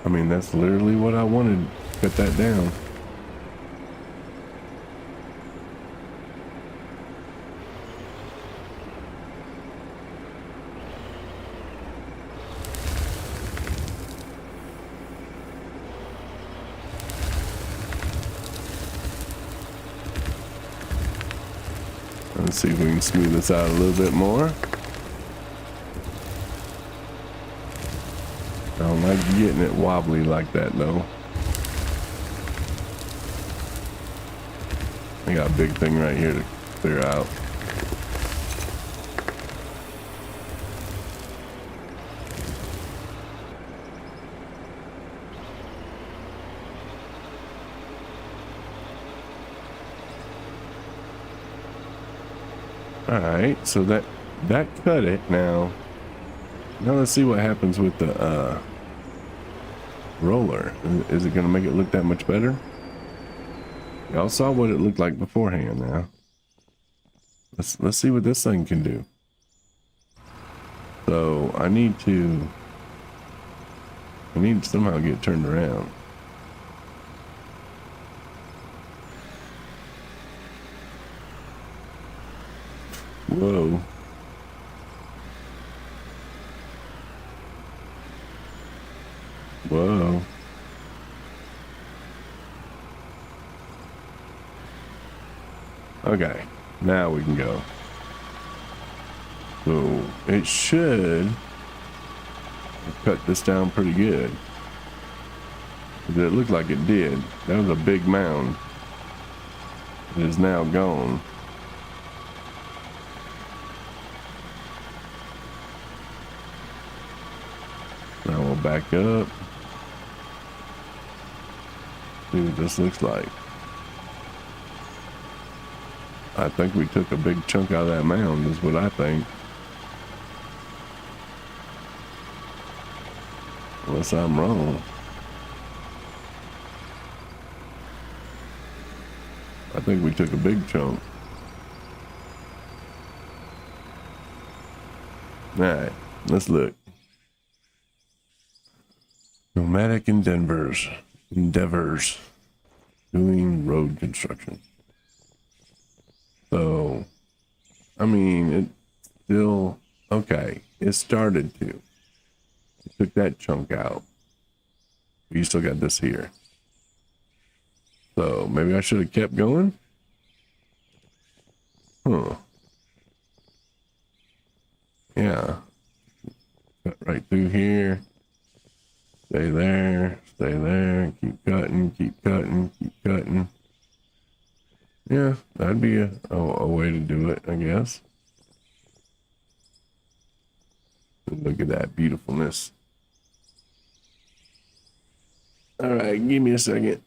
I mean, that's literally what I wanted. Cut that down. Let's see if we can smooth this out a little bit more. I don't like getting it wobbly like that though. I got a big thing right here to clear out. All right, so that cut it. Now let's see what happens with the roller. Is it gonna make it look that much better? Y'all saw what it looked like beforehand. Now let's see what this thing can do. So I need to somehow get turned around. Whoa. Whoa. Okay, now we can go. So it should cut this down pretty good. It looked like it did. That was a big mound. It is now gone. Now we'll back up. See what this looks like. I think we took a big chunk out of that mound, is what I think. Unless I'm wrong. I think we took a big chunk. Alright, let's look. Nomadic endeavors. Doing road construction. So, I mean, it still, okay, it started to. It took that chunk out. You still got this here. So maybe I should have kept going. Huh. Yeah. Cut right through here. Stay there. Stay there. Keep cutting. Keep cutting. Keep cutting. Yeah, that'd be a way to do it, I guess. Look at that beautifulness. All right, give me a second.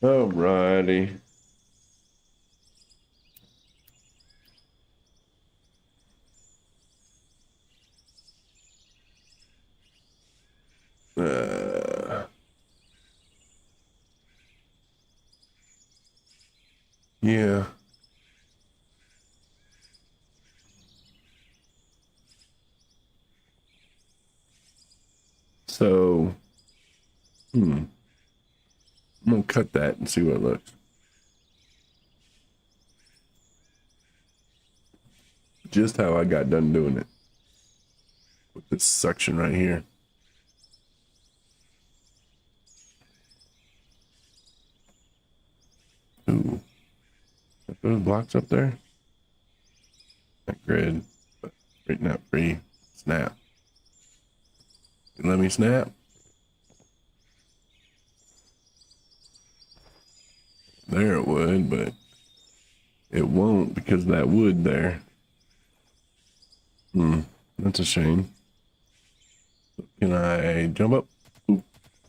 All righty. Yeah. So, I'm gonna cut that and see what it looks. Just how I got done doing it with this section right here. Ooh, got those blocks up there. That grid, but straighten out free. Snap. You let me snap. There it would, but it won't because of that wood there. That's a shame. Can I jump up? Ooh,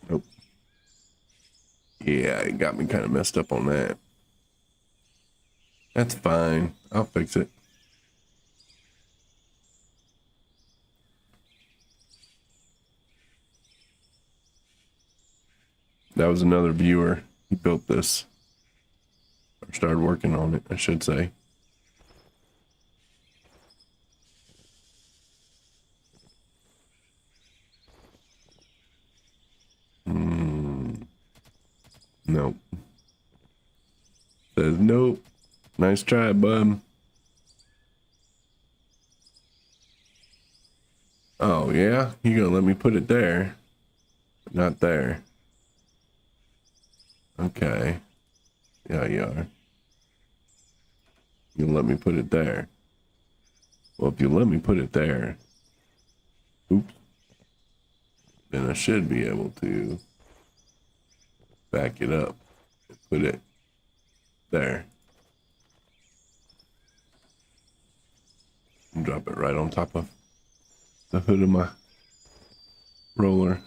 nope. Yeah, it got me kind of messed up on that. That's fine. I'll fix it. That was another viewer. He built this. Or started working on it, I should say. Nope. Says nope. Nice try, bud. Oh, yeah? You gonna let me put it there? Not there. Okay. Yeah, you are. You let me put it there. Well, if you let me put it there, oops, then I should be able to back it up and put it there. And drop it right on top of the hood of my roller.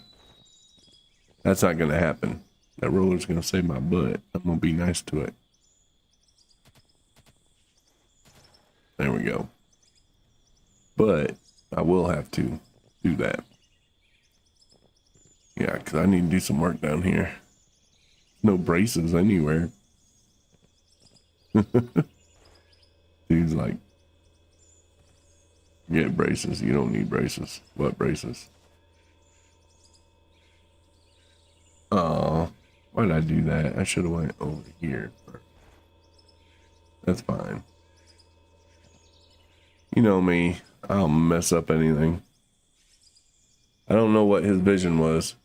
That's not gonna happen. That roller's gonna save my butt. I'm gonna be nice to it. There we go. But I will have to do that. Yeah, because I need to do some work down here. No braces anywhere. Dude's like, get braces. You don't need braces. What braces? Oh, why did I do that? I should have went over here. That's fine. You know me. I'll mess up anything. I don't know what his vision was.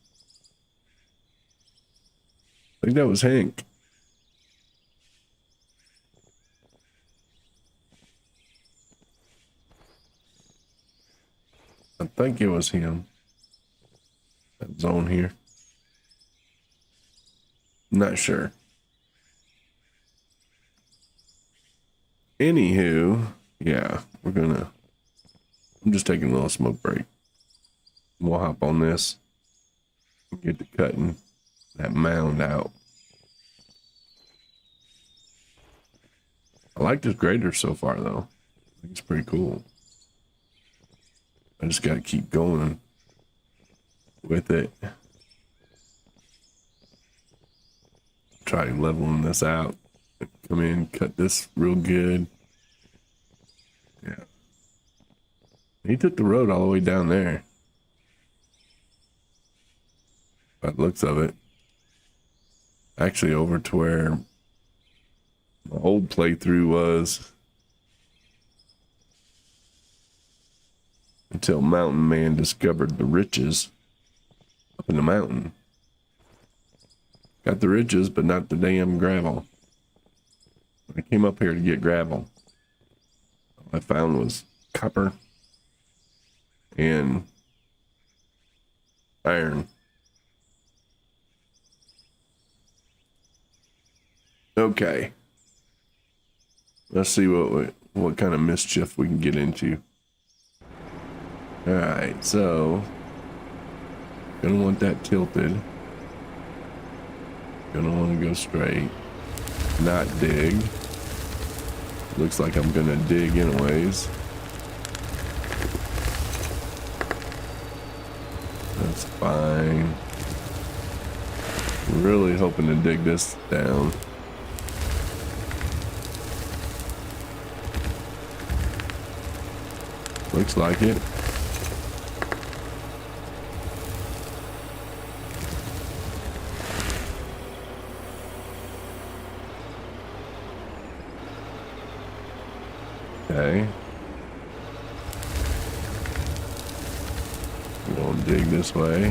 I think that was Hank. I think it was him. That zone here. Not sure. Anywho, yeah, I'm just taking a little smoke break. We'll hop on this and get to cutting that mound out. I like this grader so far, though. I think it's pretty cool. I just got to keep going with it. Try leveling this out. Come in, cut this real good. Yeah. He took the road all the way down there. By the looks of it. Actually over to where my old playthrough was. Until Mountain Man discovered the riches up in the mountain. Got the riches, but not the damn gravel. I came up here to get gravel. All I found was copper and iron. Okay. Let's see what kind of mischief we can get into. All right, so gonna want that tilted. Gonna want to go straight, not dig. Looks like I'm gonna dig anyways. That's fine. Really hoping to dig this down. Looks like it. Okay. We're gonna dig this way.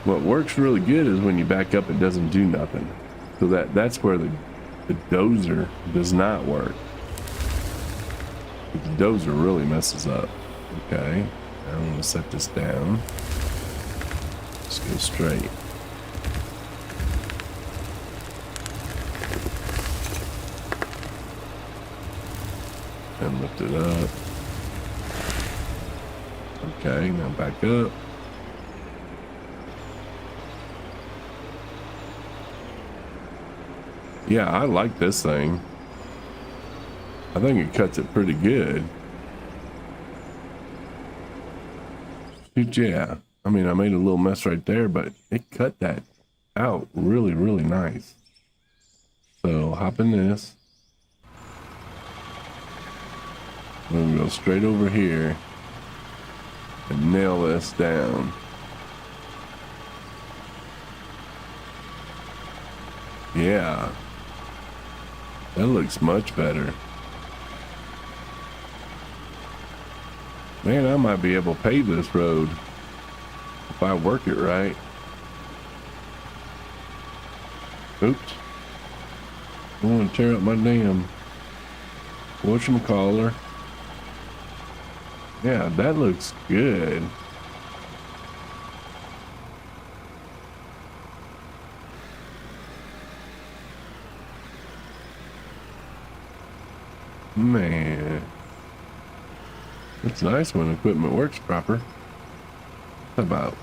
What works really good is when you back up, it doesn't do nothing. So that's where the dozer does not work. The dozer really messes up. Okay. I'm gonna set this down. Just go straight. And lift it up. Okay, now back up. Yeah, I like this thing. I think it cuts it pretty good. Yeah, I mean, I made a little mess right there, but it cut that out really, really nice. So hop in this. I'm gonna go straight over here and nail this down. Yeah, that looks much better. Man, I might be able to pave this road if I work it right. Oops. I want to tear up my damn whatchamacallit. Yeah, that looks good. Man. It's nice when equipment works proper. How about?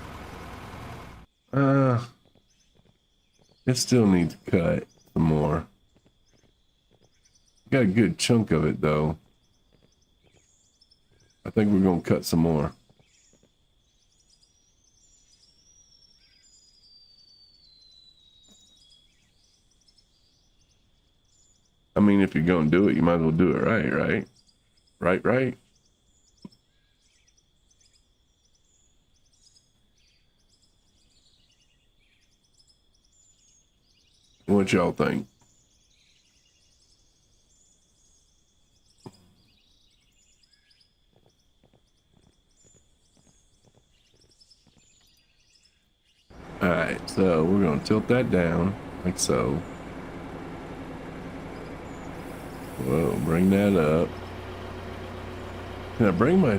It still needs cut some more. Got a good chunk of it though. I think we're gonna cut some more. I mean, if you're gonna do it, you might as well do it right? Right? What y'all think? All right, so we're gonna tilt that down like so. Whoa, bring that up. Can I bring my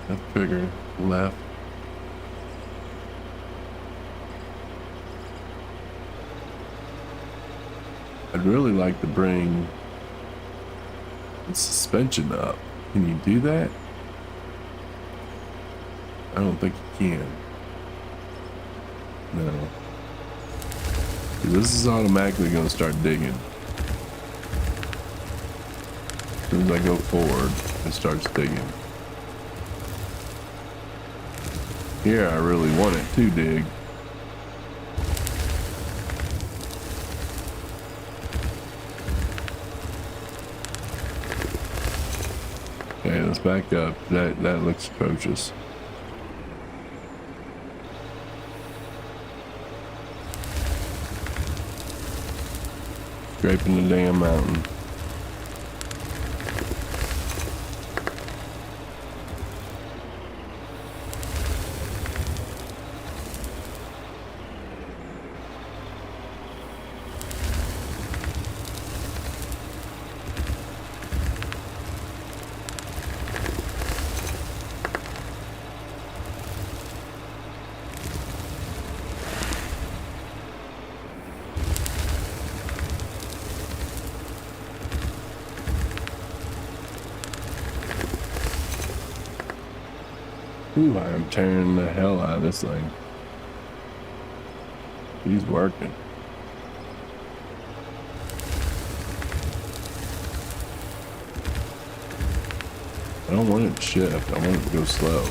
that trigger left? I'd really like to bring the suspension up. Can you do that? I don't think you can. No. This is automatically going to start digging. As soon as I go forward, it starts digging. Here, I really want it to dig. Okay, let's back up. That looks atrocious. Scraping the damn mountain. Ooh, I am tearing the hell out of this thing. He's working. I don't want it to shift. I want it to go slow.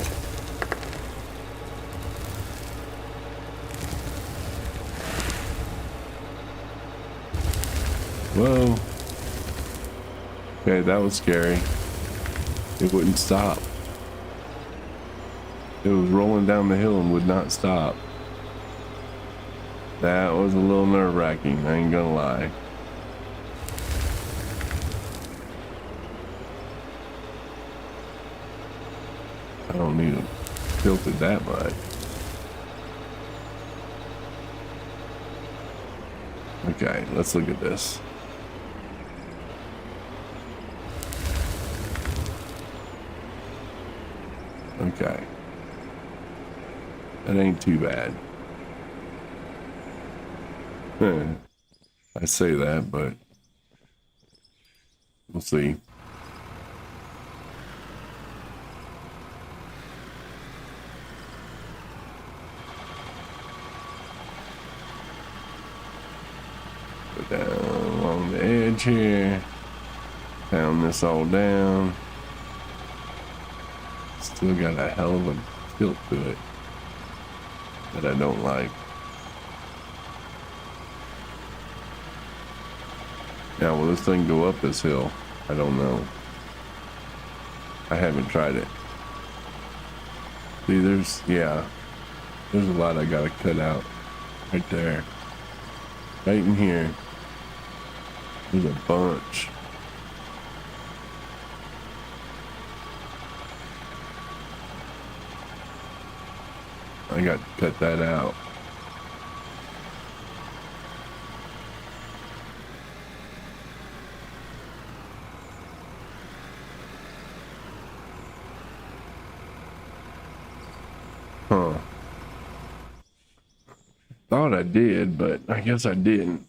Whoa. Okay, that was scary. It wouldn't stop. It was rolling down the hill and would not stop. That was a little nerve-wracking, I ain't gonna lie. I don't need to tilt it that much. Okay, let's look at this. Okay. That ain't too bad. I say that, but we'll see. Go down along the edge here. Pound this all down. Still got a hell of a tilt to it that I don't like. Now, will this thing go up this hill? I don't know. I haven't tried it. See, there's a lot I gotta cut out right there. Right in here. There's a bunch. I got to cut that out. Huh. Thought I did, but I guess I didn't.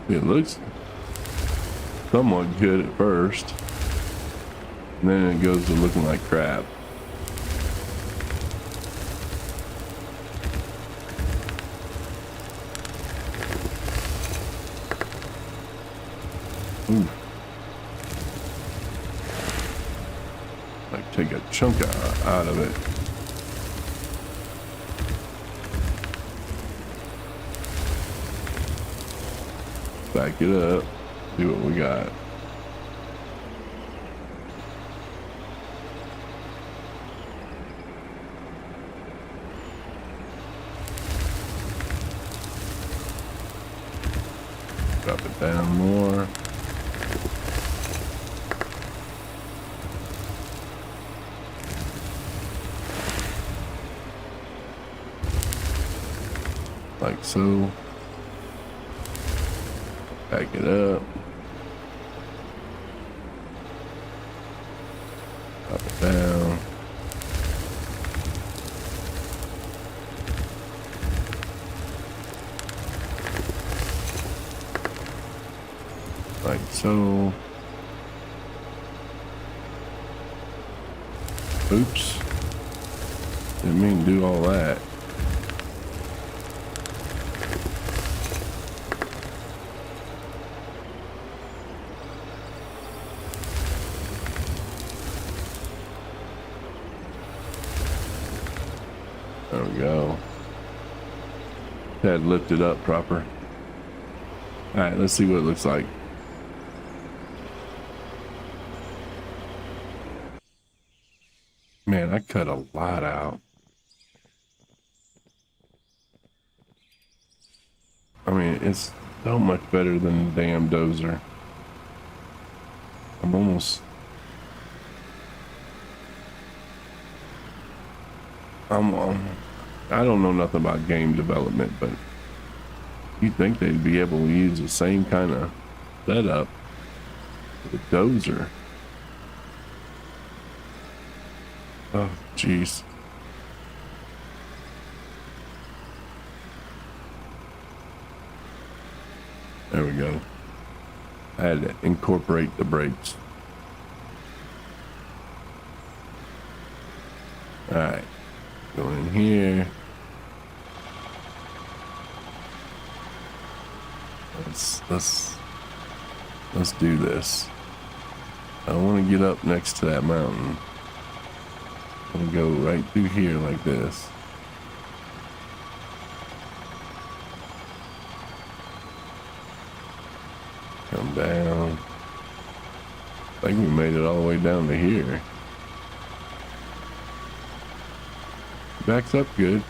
It looks somewhat good at first, and then it goes to looking like crap. Ooh. Like take a chunk out of it. Back it up. See what we got. Drop it down more. Like so. Back it up. Drop it down. Like so. Oops. Didn't mean to do all that. There we go. Had lifted up proper. All right, let's see what it looks like. Man, I cut a lot out. I mean, it's so much better than the damn dozer. I'm almost... I don't know nothing about game development, but you'd think they'd be able to use the same kind of setup with a dozer. Oh, jeez. There we go. I had to incorporate the brakes. All right, go in here. Let's do this. I want to get up next to that mountain. I'm gonna go right through here like this. Come down. I think we made it all the way down to here. Backs up good.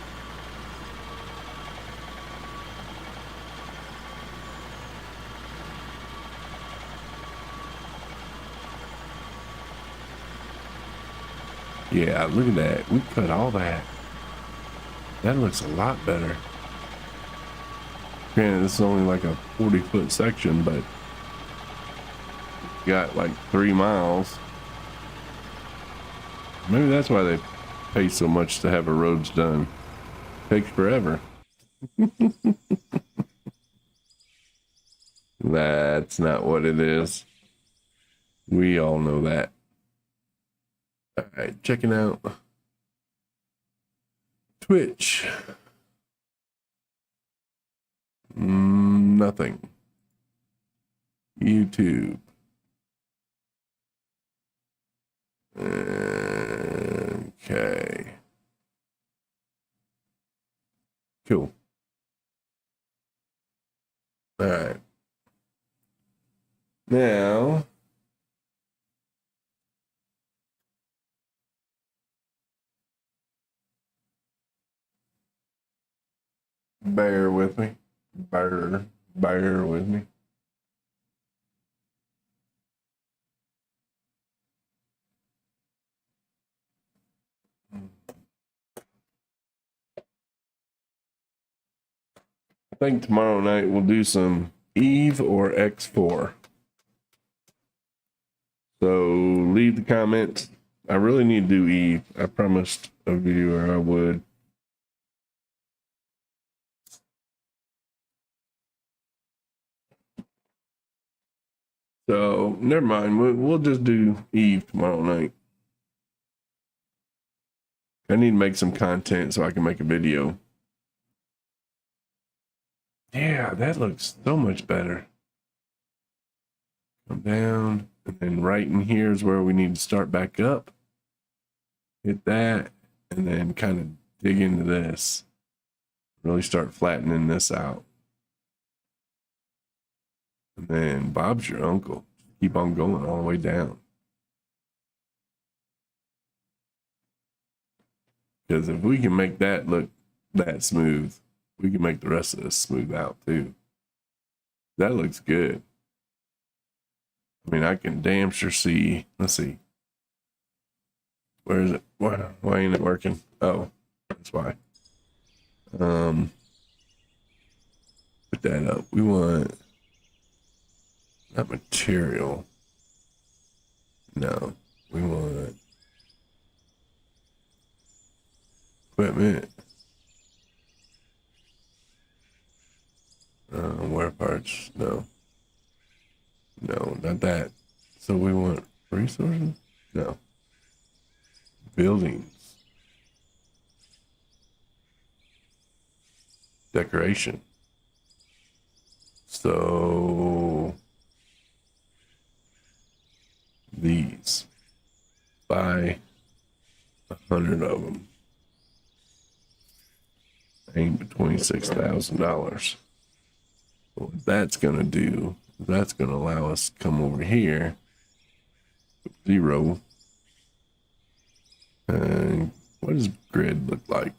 Yeah, look at that. We cut all that. That looks a lot better. Granted, this is only like a 40-foot section, but got like 3 miles. Maybe that's why they pay so much to have the roads done. Takes forever. That's not what it is. We all know that. All right, checking out Twitch. Nothing. YouTube. Okay. Cool. All right. Now, bear with me. Bear with me. I think tomorrow night we'll do some Eve or X4. So leave the comments. I really need to do Eve. I promised a viewer I would. So never mind. We'll just do Eve tomorrow night. I need to make some content so I can make a video. Yeah, that looks so much better. Come down, and then right in here is where we need to start back up. hit that, and then kind of dig into this. Really start flattening this out. And then Bob's your uncle. Keep on going all the way down. Because if we can make that look that smooth, we can make the rest of this smooth out too. That looks good. I mean, I can damn sure see. Let's see. Where is it? Why ain't it working? Oh, that's why. Put that up. We want not material. No, we want equipment. Wear parts. No, not that. So we want resources. No, buildings. Decoration. So these, buy 100 of them. Aim at $26,000. What that's gonna do, that's gonna allow us to come over here, 0. And what does grid look like?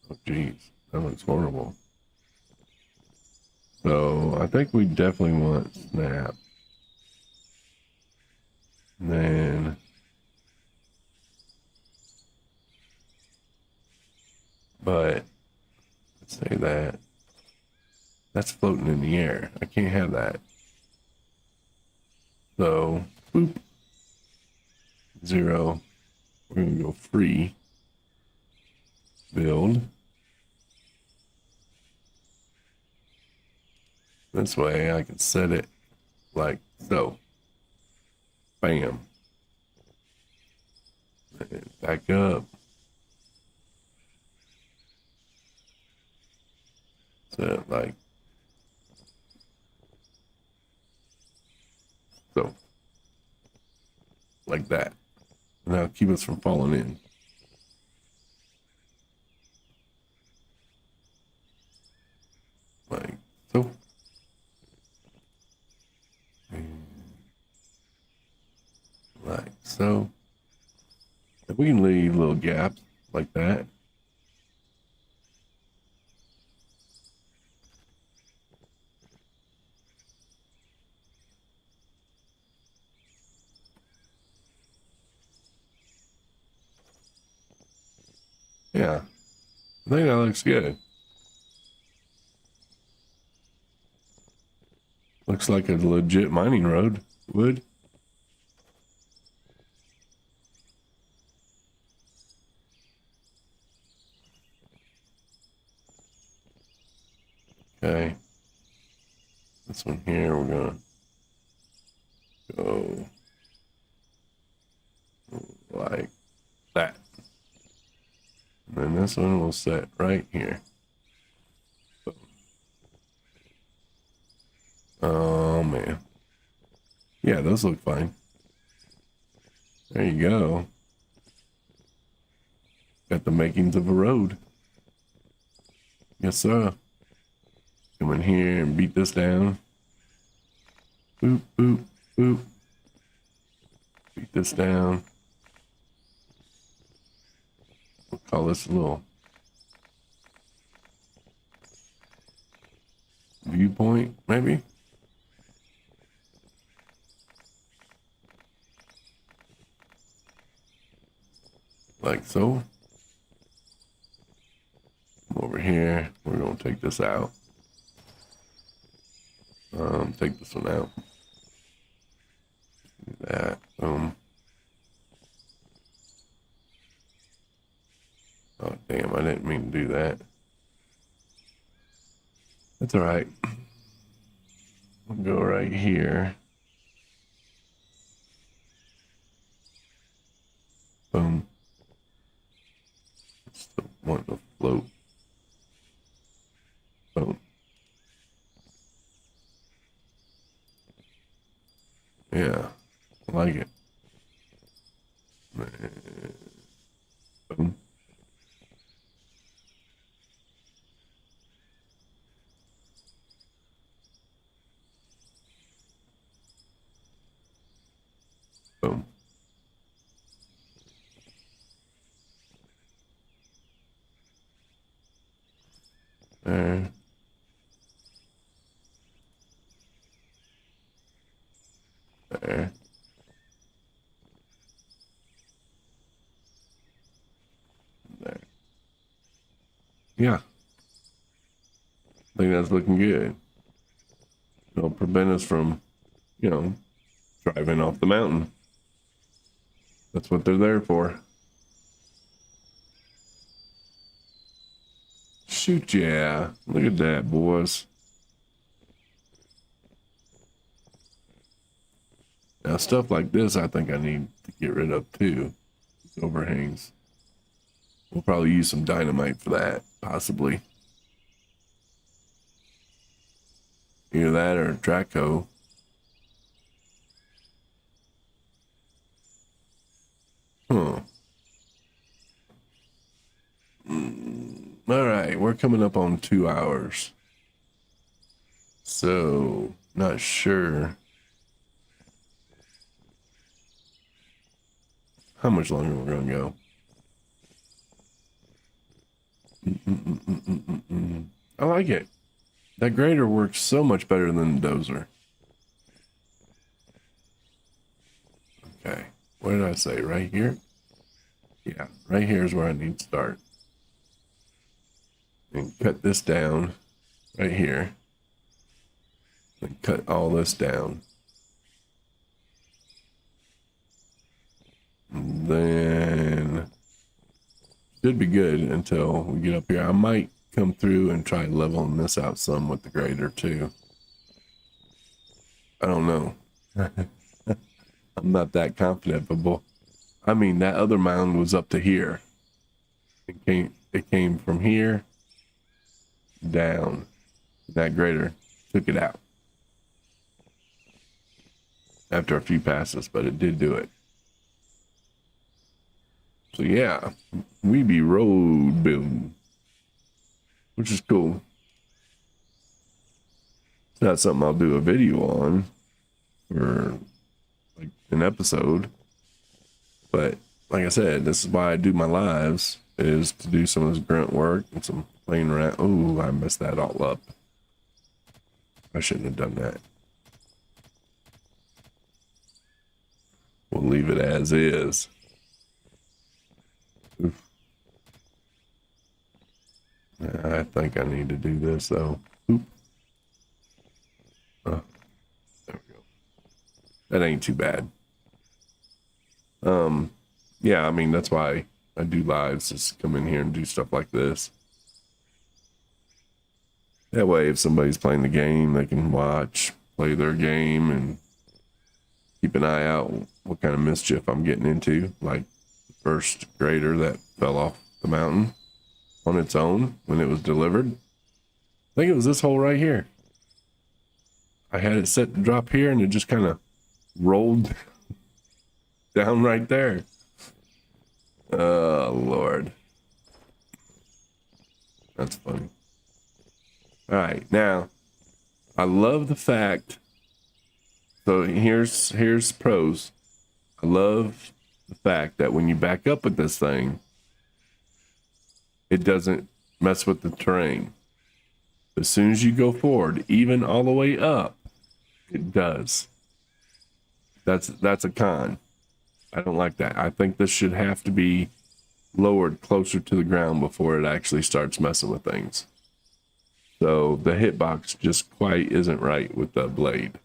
Oh geez, that looks horrible. So I think we definitely want snap. And then but let's say that that's floating in the air. I can't have that. So boop, 0. We're gonna go free build. This way I can set it like so. Bam. And back up. Set it like so. Like that. And that'll keep us from falling in. Like so. Like so. If we can leave little gaps like that. Yeah. I think that looks good. Looks like a legit mining road would. Okay. This one here, we're gonna go like that. And then this one will set right here. Oh man. Yeah, those look fine. There you go. Got the makings of a road. Yes, sir. Come in here and beat this down. Boop, boop, boop. Beat this down. We'll call this a little viewpoint, maybe. Like so. Over here, we're gonna take this out. Take this one out. Do that. Boom. Oh damn! I didn't mean to do that. That's all right. We'll go right here. Boom. Still want to float. Boom. Yeah, I like it. Boom. There. There. There. Yeah. I think that's looking good. It'll prevent us from, driving off the mountain. That's what they're there for. Shoot, yeah. Look at that, boys. Now, stuff like this, I think I need to get rid of too. These overhangs. We'll probably use some dynamite for that, possibly. Either that or Draco. Huh. All right, we're coming up on 2 hours. So, not sure how much longer we're going to go. I like it. That grader works so much better than the dozer. Okay, what did I say? Right here? Yeah, right here is where I need to start. And cut this down right here. And cut all this down. And then should be good until we get up here. I might come through and try leveling this out some with the grader too. I don't know. I'm not that confident, but I mean, that other mound was up to here. It came from here down. That grader took it out after a few passes, but it did do it. So yeah, we be road building, which is cool. It's not something I'll do a video on or like an episode, but like I said, this is why I do my lives, is to do some of this grunt work and some playing around. Oh, I messed that all up. I shouldn't have done that. We'll leave it as is. Oof. I think I need to do this though. Oop. There we go. That ain't too bad. Yeah, I mean, that's why I do lives, just come in here and do stuff like this. That way, if somebody's playing the game, they can watch, play their game, and keep an eye out what kind of mischief I'm getting into. Like the first grader that fell off the mountain on its own when it was delivered. I think it was this hole right here. I had it set to drop here, and it just kind of rolled down right there. Oh, Lord. That's funny. All right, now, I love the fact, so here's pros. I love the fact that when you back up with this thing, it doesn't mess with the terrain. As soon as you go forward, even all the way up, it does. That's a con. I don't like that. I think this should have to be lowered closer to the ground before it actually starts messing with things. So the hitbox just quite isn't right with the blade.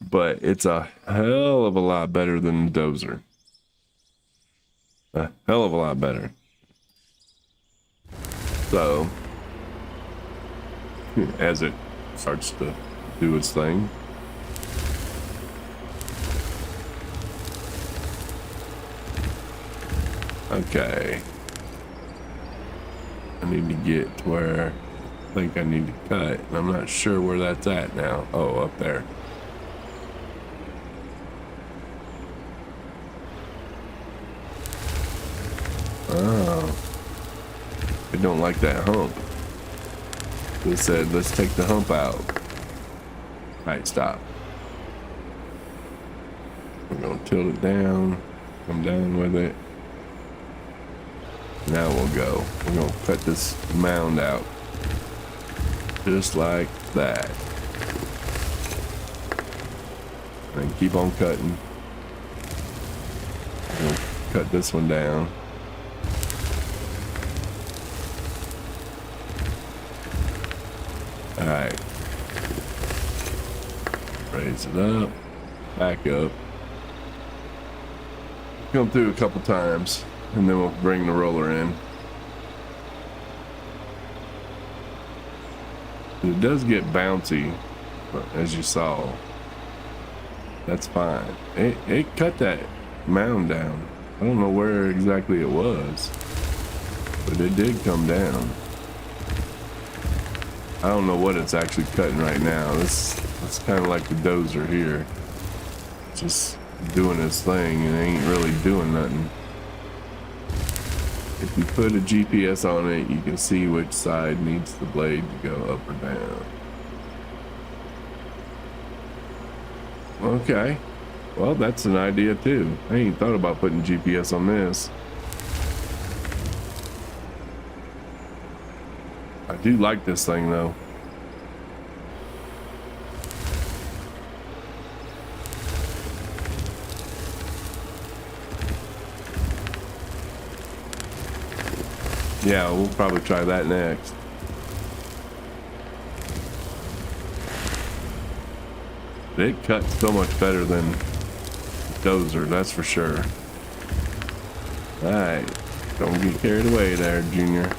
But it's a hell of a lot better than the dozer. A hell of a lot better. So, as it starts to do its thing. Okay. I need to get to where I think I need to cut, and I'm not sure where that's at now. Oh, up there. Oh. I don't like that hump. It said, let's take the hump out. All right, stop. We're gonna tilt it down, come down with it. Now we'll go. We're gonna cut this mound out. Just like that. And keep on cutting. We'll cut this one down. Alright. Raise it up. Back up. Come through a couple times. And then we'll bring the roller in. It does get bouncy, as you saw. That's fine. It cut that mound down. I don't know where exactly it was, but it did come down. I don't know what it's actually cutting right now. It's kind of like the dozer here. Just doing its thing and ain't really doing nothing. If you put a GPS on it, you can see which side needs the blade to go up or down. Okay. Well, that's an idea too. I ain't thought about putting GPS on this. I do like this thing though. Yeah, we'll probably try that next. It cuts so much better than dozer, that's for sure. Alright, don't get carried away there, Junior.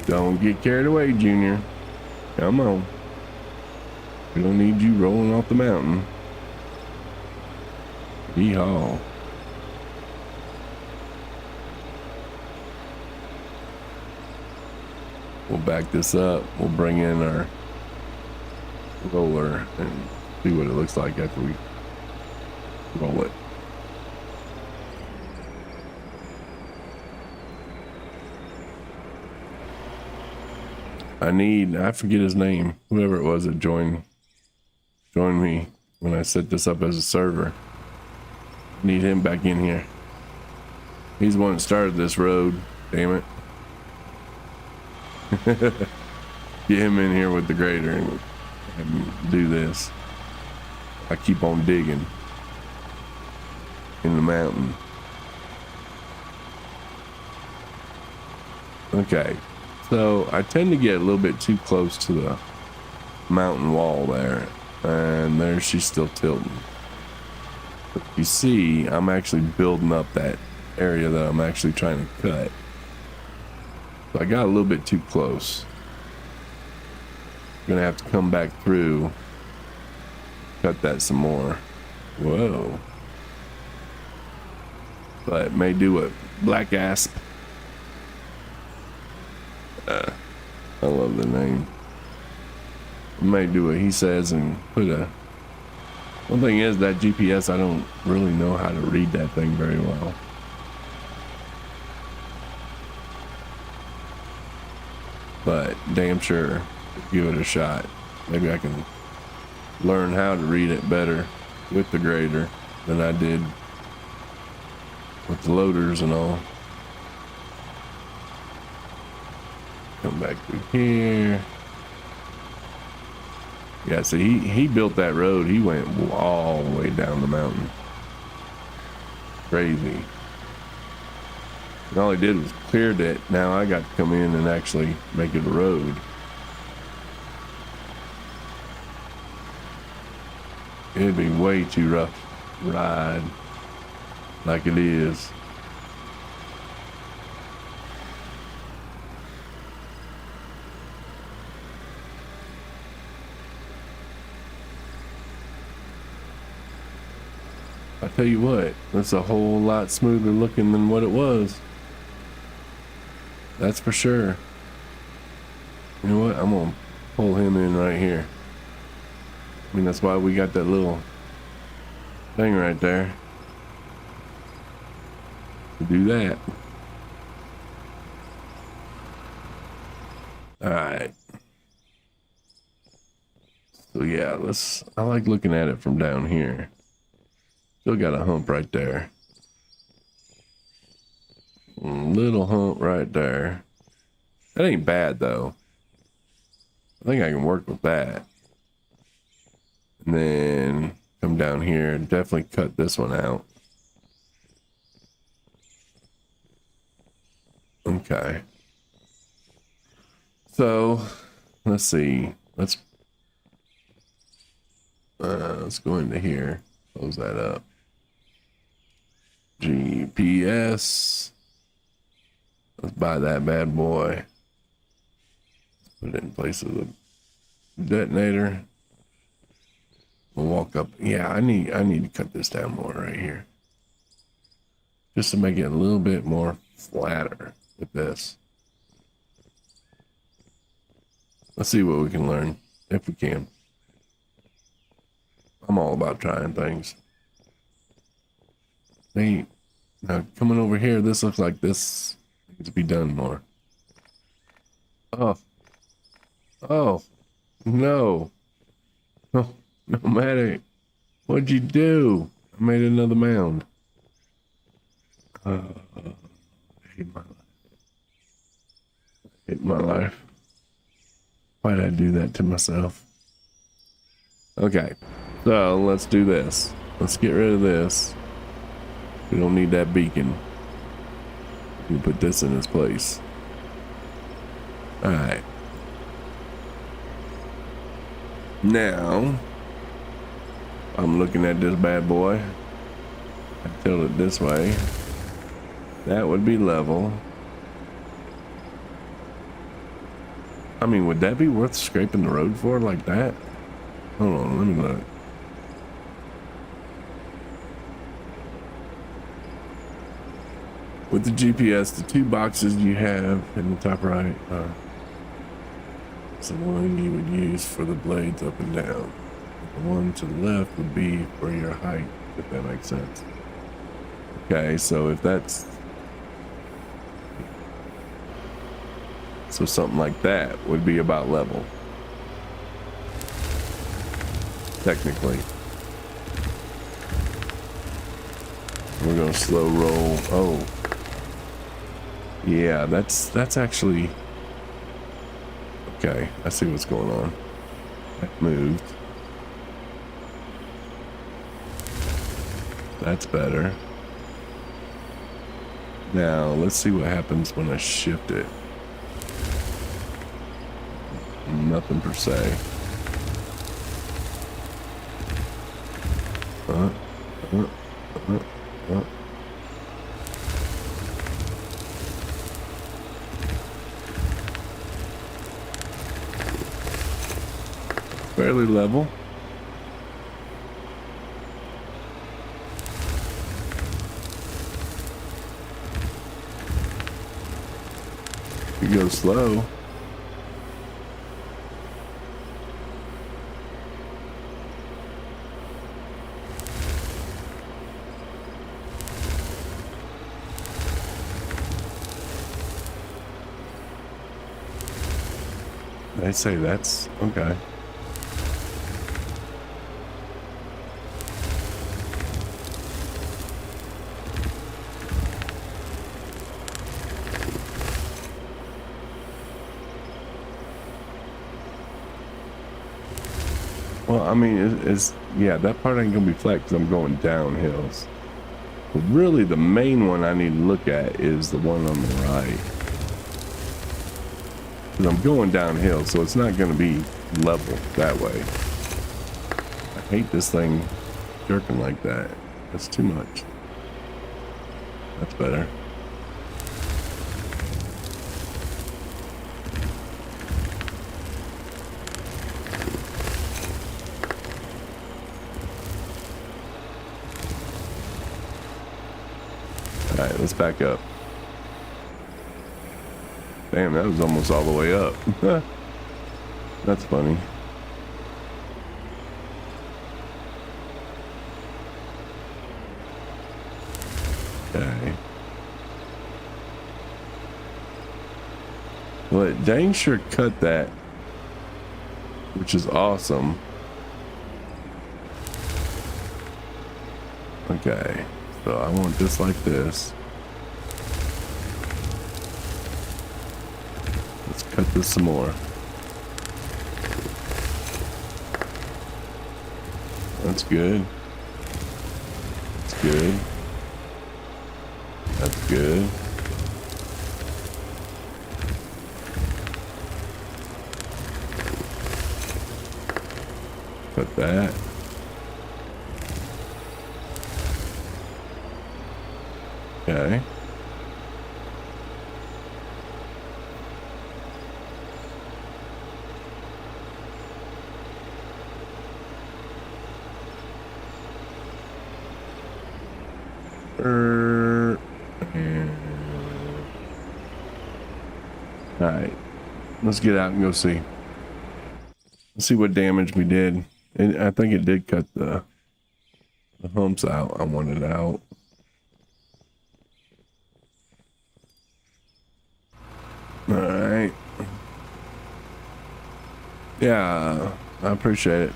Don't get carried away, Junior. Come on. We don't need you rolling off the mountain. Yeehaw. We'll back this up. We'll bring in our roller and see what it looks like after we roll it. I forget his name, whoever it was that joined me when I set this up as a server. Need him back in here. He's the one that started this road, damn it. Get him in here with the grader and do this. I keep on digging in the mountain. Okay, so I tend to get a little bit too close to the mountain wall there, and there she's still tilting. But you see, I'm actually building up that area that I'm actually trying to cut. So I got a little bit too close. Gonna have to come back through, cut that some more. Whoa. But may do what Black Asp. I love the name. May do what he says and put a. One thing is that GPS, I don't really know how to read that thing very well. But damn sure, give it a shot. Maybe I can learn how to read it better with the grader than I did with the loaders and all. Come back through here. Yeah, so he built that road. He went all the way down the mountain. Crazy. And all he did was cleared it. Now I got to come in and actually make it a road. It'd be way too rough to ride like it is. I tell you what, that's a whole lot smoother looking than what it was. That's for sure. You know what? I'm gonna pull him in right here. I mean, that's why we got that little thing right there to do that. All right. So yeah, I like looking at it from down here. Still got a hump right there. Little hump right there. That ain't bad though. I think I can work with that. And then come down here and definitely cut this one out. Okay. So let's see. Let's go into here. Close that up. GPS. Let's buy that bad boy. Put it in place of the detonator. We'll walk up. Yeah, I need to cut this down more right here. Just to make it a little bit more flatter with this. Let's see what we can learn, if we can. I'm all about trying things. Now coming over here, this looks like this needs to be done more. Oh, no. Oh, no matter. What'd you do? I made another mound. I hate my life. I hate my life. Why'd I do that to myself? Okay, so let's do this. Let's get rid of this. We don't need that beacon. We can put this in its place. Alright. Now, I'm looking at this bad boy. I tilt it this way. That would be level. I mean, would that be worth scraping the road for like that? Hold on, let me look. With the GPS, the two boxes you have in the top right is the one you would use for the blades up and down. The one to the left would be for your height, if that makes sense. Okay, so if that's... So something like that would be about level. Technically. We're gonna slow roll. Oh. Yeah, that's actually... Okay, I see what's going on. That moved. That's better. Now, let's see what happens when I shift it. Nothing per se. Fairly level. You go slow. They say that's okay. Well, I mean, it's yeah, that part ain't gonna be flat because I'm going down hills. But really, the main one I need to look at is the one on the right. Because I'm going downhill, so it's not going to be level that way. I hate this thing jerking like that. That's too much. That's better. All right, let's back up. Damn, that was almost all the way up. That's funny. Okay. Well, it dang sure cut that, which is awesome. Okay, so I want this like this. Let's cut this some more. That's good. That's good. That's good. Cut that. Okay. All right, let's get out and go see. Let's see what damage we did. And I think it did cut the humps out. I wanted out. All right. Yeah, I appreciate it.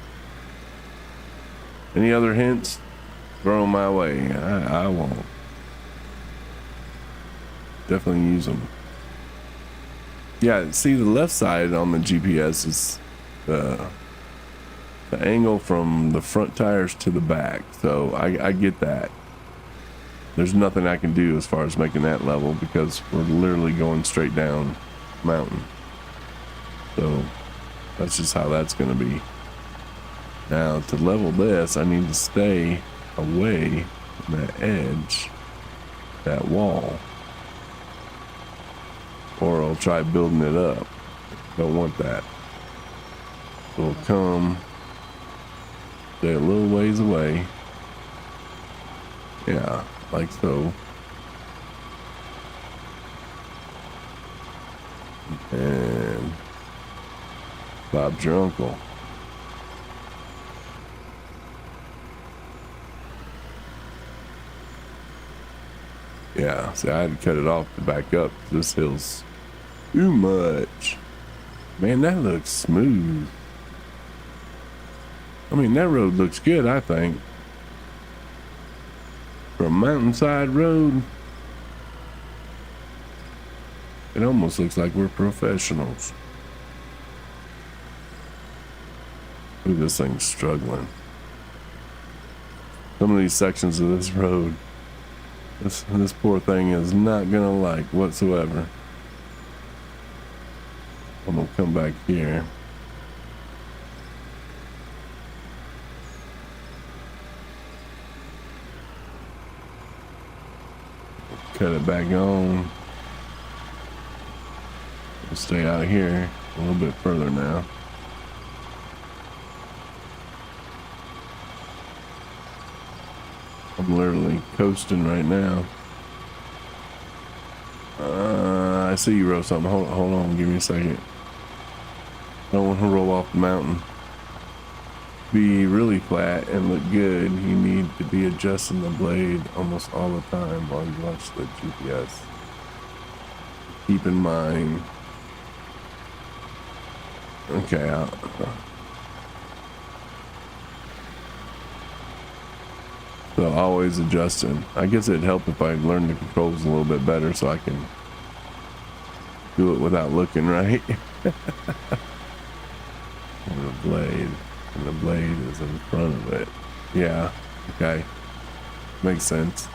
Any other hints? Throw them my way. I won't. Definitely use them. Yeah, see the left side on the GPS is the angle from the front tires to the back. So I get that. There's nothing I can do as far as making that level because we're literally going straight down mountain. So that's just how that's going to be. Now to level this, I need to stay away from that edge, that wall, or I'll try building it up. Don't want that. So we'll come, stay a little ways away. Yeah, like so. And Bob's your uncle. Yeah, see, I had to cut it off to back up. This hill's too much. Man, that looks smooth. I mean, that road looks good, I think. For a mountainside road, it almost looks like we're professionals. Ooh, this thing's struggling. Some of these sections of this road, this poor thing is not gonna like whatsoever. I'm gonna come back here. Cut it back on. We'll stay out here a little bit further now. I'm literally coasting right now. I see you wrote something. Hold on, give me a second. I don't want to roll off the mountain. Be really flat and look good. You need to be adjusting the blade almost all the time while you watch the GPS. Keep in mind. Okay, so always adjusting. I guess it'd help if I learned the controls a little bit better so I can do it without looking, right? And the blade is in front of it. Yeah, okay. Makes sense.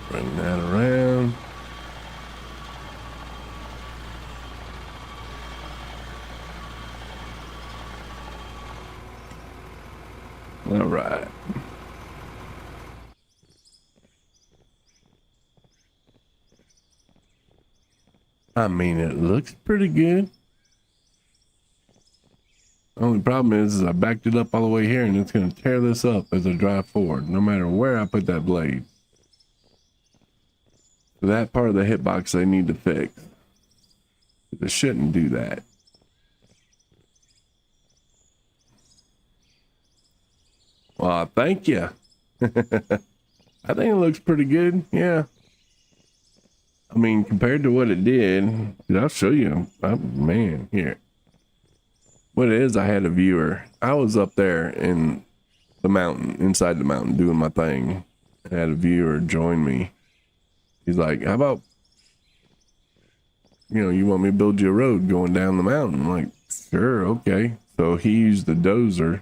Bring that around. All right. I mean, it looks pretty good. Only problem is I backed it up all the way here and it's going to tear this up as I drive forward, no matter where I put that blade. So that part of the hitbox they need to fix. They shouldn't do that. Well, thank you. I think it looks pretty good. Yeah. I mean, compared to what it did, dude, I'll show you. Man, here. What it is, I had a viewer. I was up there in the mountain, inside the mountain, doing my thing. I had a viewer join me. He's like, how about, you want me to build you a road going down the mountain? I'm like, sure, okay. So he used the dozer.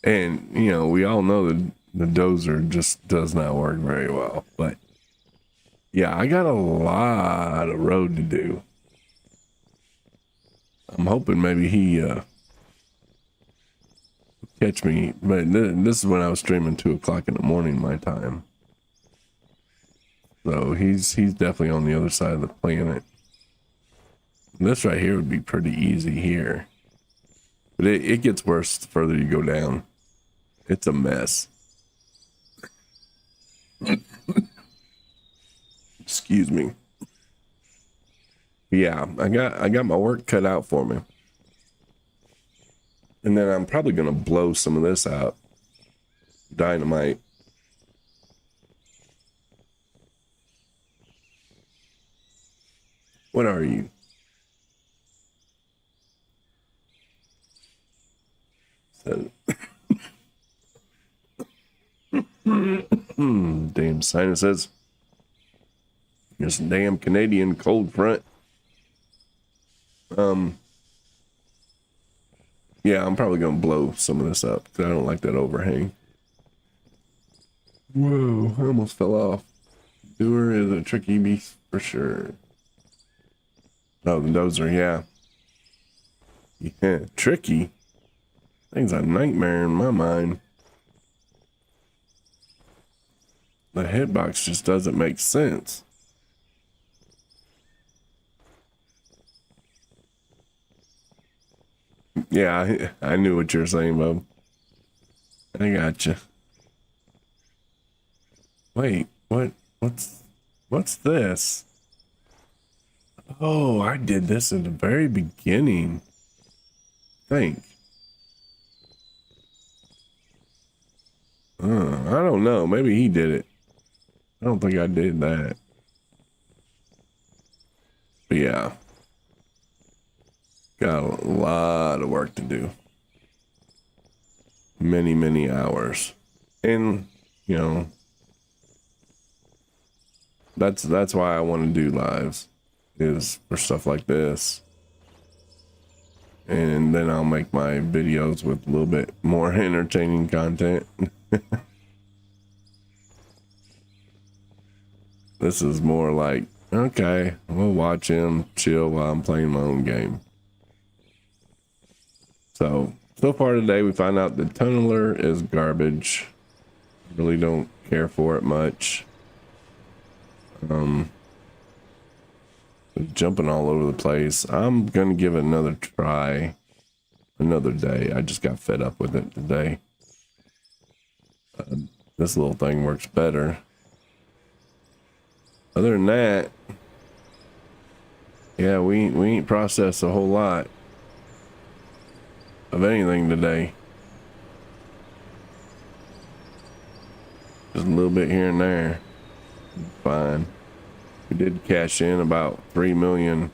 And, we all know that the dozer just does not work very well. But, yeah, I got a lot of road to do. I'm hoping maybe he catch me. But this is when I was streaming 2 o'clock in the morning my time. So he's definitely on the other side of the planet. This right here would be pretty easy here. But it gets worse the further you go down. It's a mess. Excuse me. Yeah, I got my work cut out for me. And then I'm probably gonna blow some of this out. Dynamite. What are you? Damn sinuses. This damn Canadian cold front. Yeah, I'm probably gonna blow some of this up because I don't like that overhang. Whoa, I almost fell off. Doer is a tricky beast for sure. Oh, the dozer, yeah. Yeah, tricky. Thing's a nightmare in my mind. The hitbox just doesn't make sense. Yeah, I knew what you were saying, Bob. I gotcha. Wait, what's this? Oh, I did this in the very beginning. I think. I don't know. Maybe he did it. I don't think I did that. But yeah. Got a lot of work to do. Many, many hours. And, that's why I want to do lives, is for stuff like this. And then I'll make my videos with a little bit more entertaining content. This is more like, okay, we'll watch him chill while I'm playing my own game. So far today, we find out the tunneler is garbage. Really don't care for it much. Jumping all over the place. I'm gonna give it another try another day. I just got fed up with it today. This little thing works better. Other than that, yeah, we ain't processed a whole lot of anything today. Just a little bit here and there. Fine. We did cash in about 3 million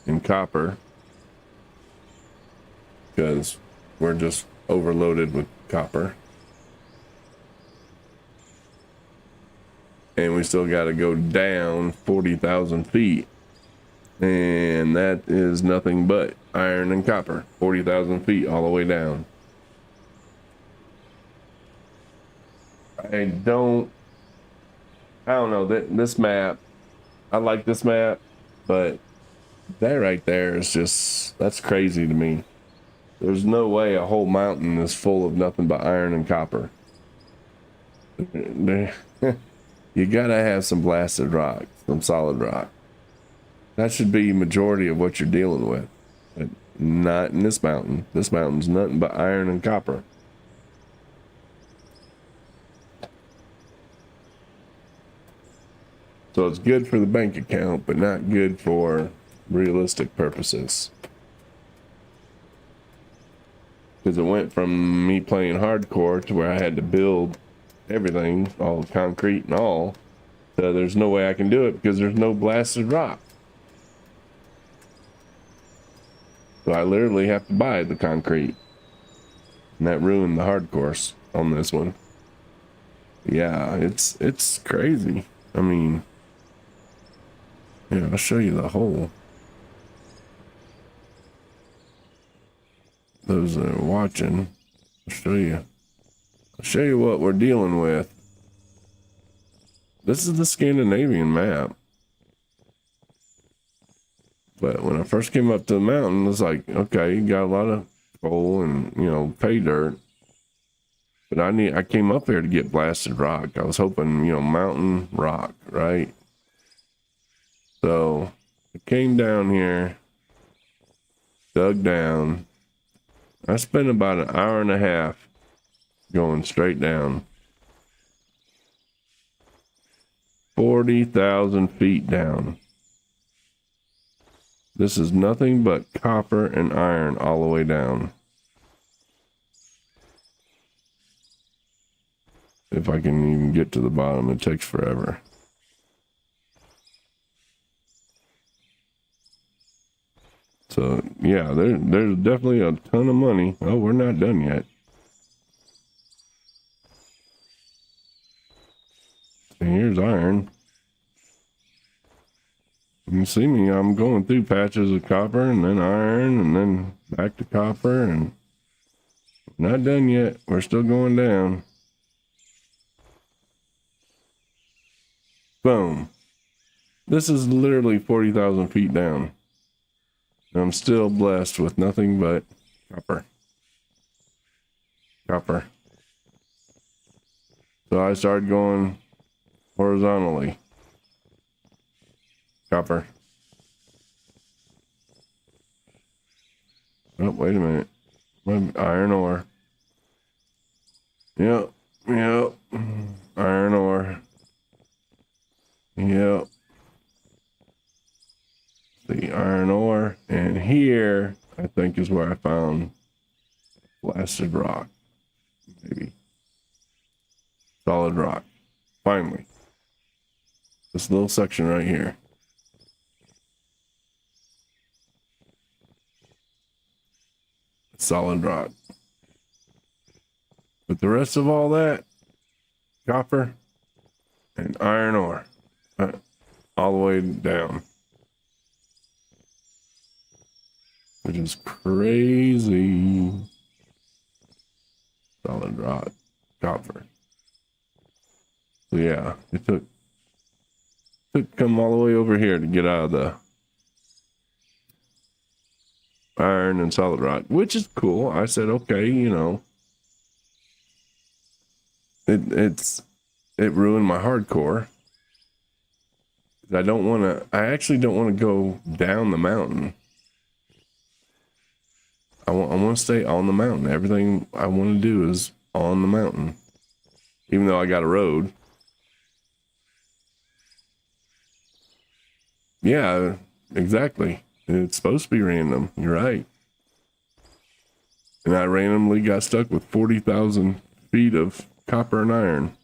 in copper because we're just overloaded with copper. And we still got to go down 40,000 feet. And that is nothing but iron and copper. 40,000 feet all the way down. I don't know that this map, I like this map, but that right there is just, that's crazy to me. There's no way a whole mountain is full of nothing but iron and copper. You gotta have some blasted rock, some solid rock. That should be majority of what you're dealing with, but not in this mountain. This mountain's nothing but iron and copper. So it's good for the bank account, but not good for realistic purposes. Because it went from me playing hardcore to where I had to build everything, all concrete and all, So there's no way I can do it because there's no blasted rock. So I literally have to buy the concrete. And that ruined the hard course on this one. Yeah, it's crazy. I mean, yeah, I'll show you the hole. Those that are watching, I'll show you what we're dealing with. This is the Scandinavian map. But when I first came up to the mountain, it's like, okay, you got a lot of coal and, you know, pay dirt. But I came up here to get blasted rock. I was hoping, you know, mountain rock, right? So I came down here, dug down. I spent about an hour and a half going straight down. 40,000 feet down. This is nothing but copper and iron all the way down. If I can even get to the bottom, it takes forever. So yeah, there's definitely a ton of money. Oh, we're not done yet. And here's iron. You can see me, I'm going through patches of copper and then iron and then back to copper, and not done yet. We're still going down. Boom. This is literally 40,000 feet down. I'm still blessed with nothing but copper. Copper. So I started going horizontally. Copper. Oh, wait a minute. Iron ore. Yep. Iron ore. Yep. The iron ore, and here I think is where I found blasted rock. Maybe solid rock. Finally, this little section right here. Solid rock. But the rest of all that, copper and iron ore, all the way down. Which is crazy. Solid rock, copper. So yeah, it took come all the way over here to get out of the iron and solid rock, which is cool. I said, okay, you know, it ruined my hardcore. I actually don't want to go down the mountain. I want to stay on the mountain. Everything I want to do is on the mountain. Even though I got a road. Yeah, exactly. It's supposed to be random. You're right. And I randomly got stuck with 40,000 feet of copper and iron.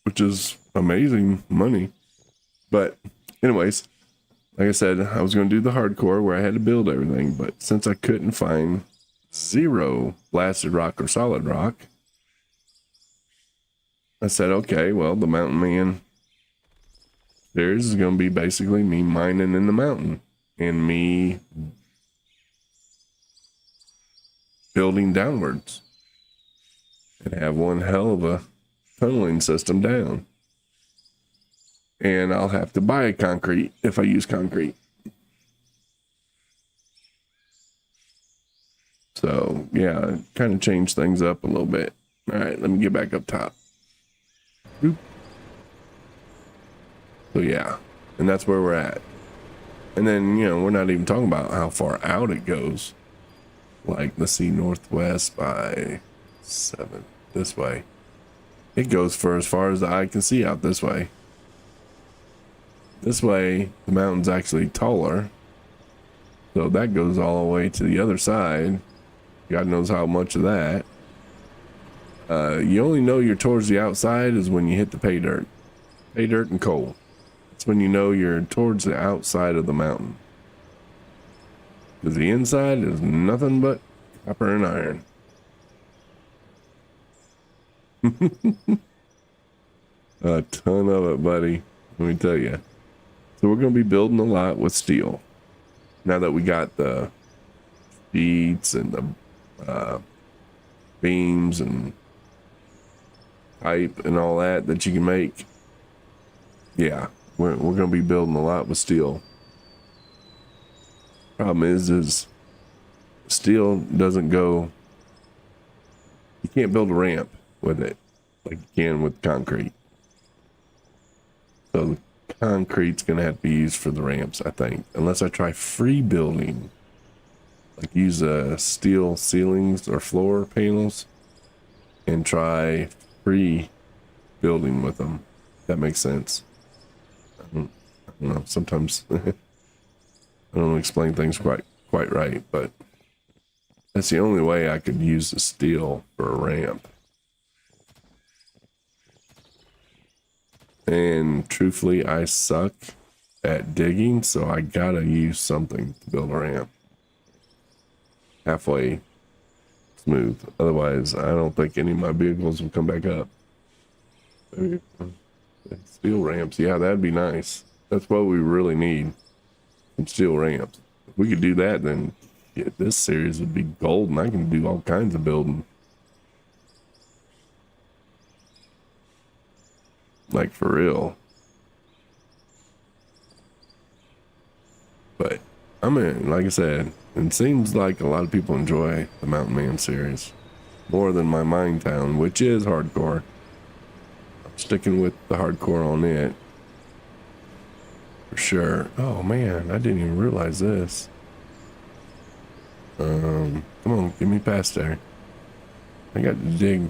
Which is amazing money. But anyways, like I said, I was going to do the hardcore where I had to build everything. But since I couldn't find zero blasted rock or solid rock, I said, okay, well, the mountain man, theirs is going to be basically me mining in the mountain and me building downwards and have one hell of a tunneling system down. And I'll have to buy a concrete if I use concrete. So yeah, kind of changed things up a little bit. All right, let me get back up top. Oop. So yeah, and that's where we're at. And then, you know, we're not even talking about how far out it goes. Like, let's see, northwest by 7 this way. It goes for as far as the eye can see out this way. This way, the mountain's actually taller. So that goes all the way to the other side. God knows how much of that. You only know you're towards the outside is when you hit the pay dirt. Pay dirt and coal. That's when you know you're towards the outside of the mountain. Because the inside is nothing but copper and iron. A ton of it, buddy. Let me tell you. So we're going to be building a lot with steel. Now that we got the sheets and the beams and pipe and all that you can make. Yeah, we're going to be building a lot with steel. Problem is steel doesn't go, you can't build a ramp with it like you can with concrete. So the concrete's going to have to be used for the ramps, I think, unless I try free building, like use steel ceilings or floor panels and try free building with them. That makes sense. I don't know, sometimes I don't explain things quite right, but that's the only way I could use the steel for a ramp. And truthfully, I suck at digging, so I gotta use something to build a ramp. Halfway smooth. Otherwise, I don't think any of my vehicles will come back up. Steel ramps, yeah, that'd be nice. That's what we really need. Some steel ramps. If we could do that, then yeah, this series would be golden. I can do all kinds of building. Like for real. But I mean, like I said, it seems like a lot of people enjoy the Mountain Man series more than my Minetown, which is hardcore. I'm sticking with the hardcore on it for sure. Oh man, I didn't even realize this. Come on, get me past there. I got to dig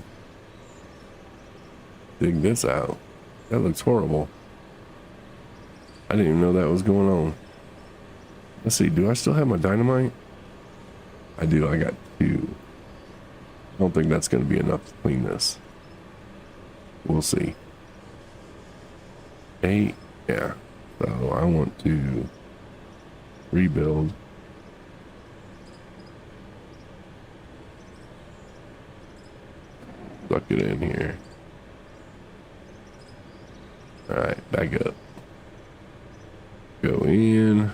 this out. That looks horrible. I didn't even know that was going on. Let's see, do I still have my dynamite? I do, I got 2. I don't think that's going to be enough to clean this. We'll see. 8, yeah. So I want to rebuild. Suck it in here. Alright, back up. Go in.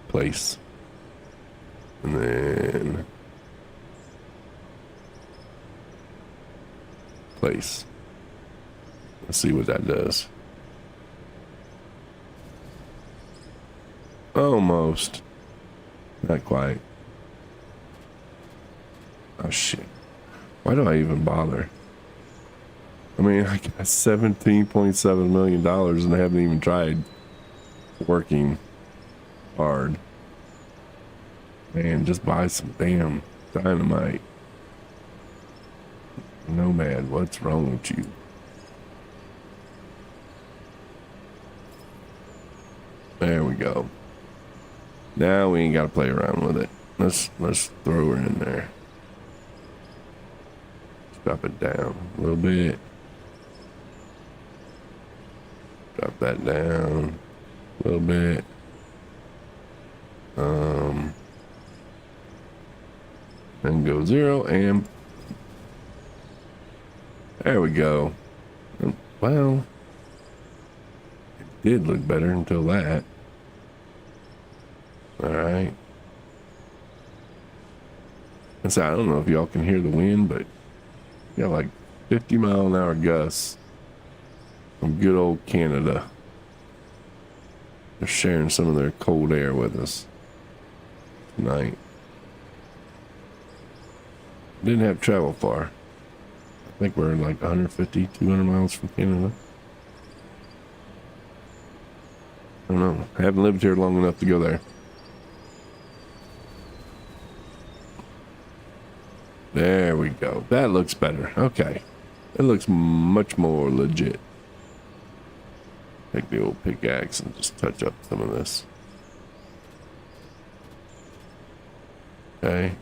Place. And then place. Let's see what that does. Almost. Not quite. Oh shit. Why do I even bother? I mean, I got $17.7 million and I haven't even tried working hard. Man, just buy some damn dynamite. Nomad, what's wrong with you? There we go. Now we ain't got to play around with it. Let's throw her in there. Drop it down a little bit. Drop that down a little bit. And go 0 and there we go. Well, it did look better until that. All right. So I don't know if y'all can hear the wind, but got like 50-mile-an-hour gusts from good old Canada. They're sharing some of their cold air with us tonight. Didn't have to travel far. I think we're like 150, 200 miles from Canada. I don't know. I haven't lived here long enough to go there. There we go. That looks better. Okay. It looks much more legit. Take the old pickaxe and just touch up some of this. Okay.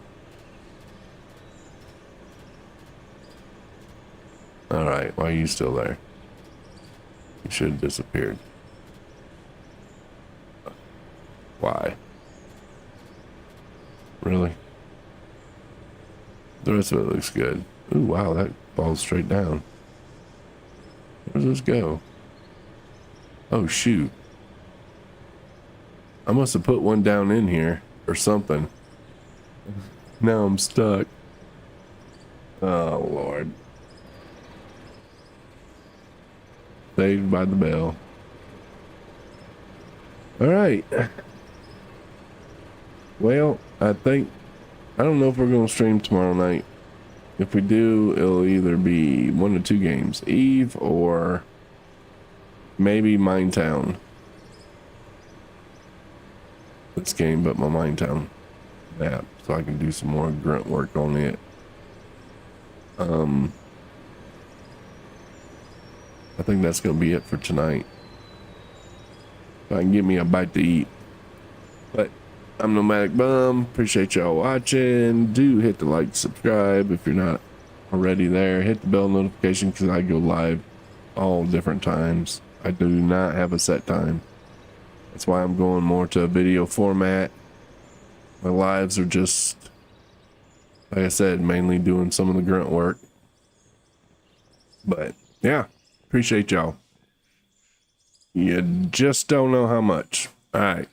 All right, why are you still there? You should have disappeared. Why? Really? The rest of it looks good. Ooh, wow, that falls straight down. Where does this go? Oh, shoot. I must have put one down in here or something. Now I'm stuck. Oh, Lord. Saved by the bell. All right. Well, I don't know if we're going to stream tomorrow night. If we do, it'll either be 1 of 2 games. Eve or maybe Minetown. This game, but my Minetown map. So I can do some more grunt work on it. I think that's going to be it for tonight. If I can get me a bite to eat. But I'm Nomadic Bum. Appreciate y'all watching. Do hit the like, subscribe if you're not already there. Hit the bell notification because I go live all different times. I do not have a set time. That's why I'm going more to a video format. My lives are just, like I said, mainly doing some of the grunt work. But yeah, appreciate y'all. You just don't know how much. All right.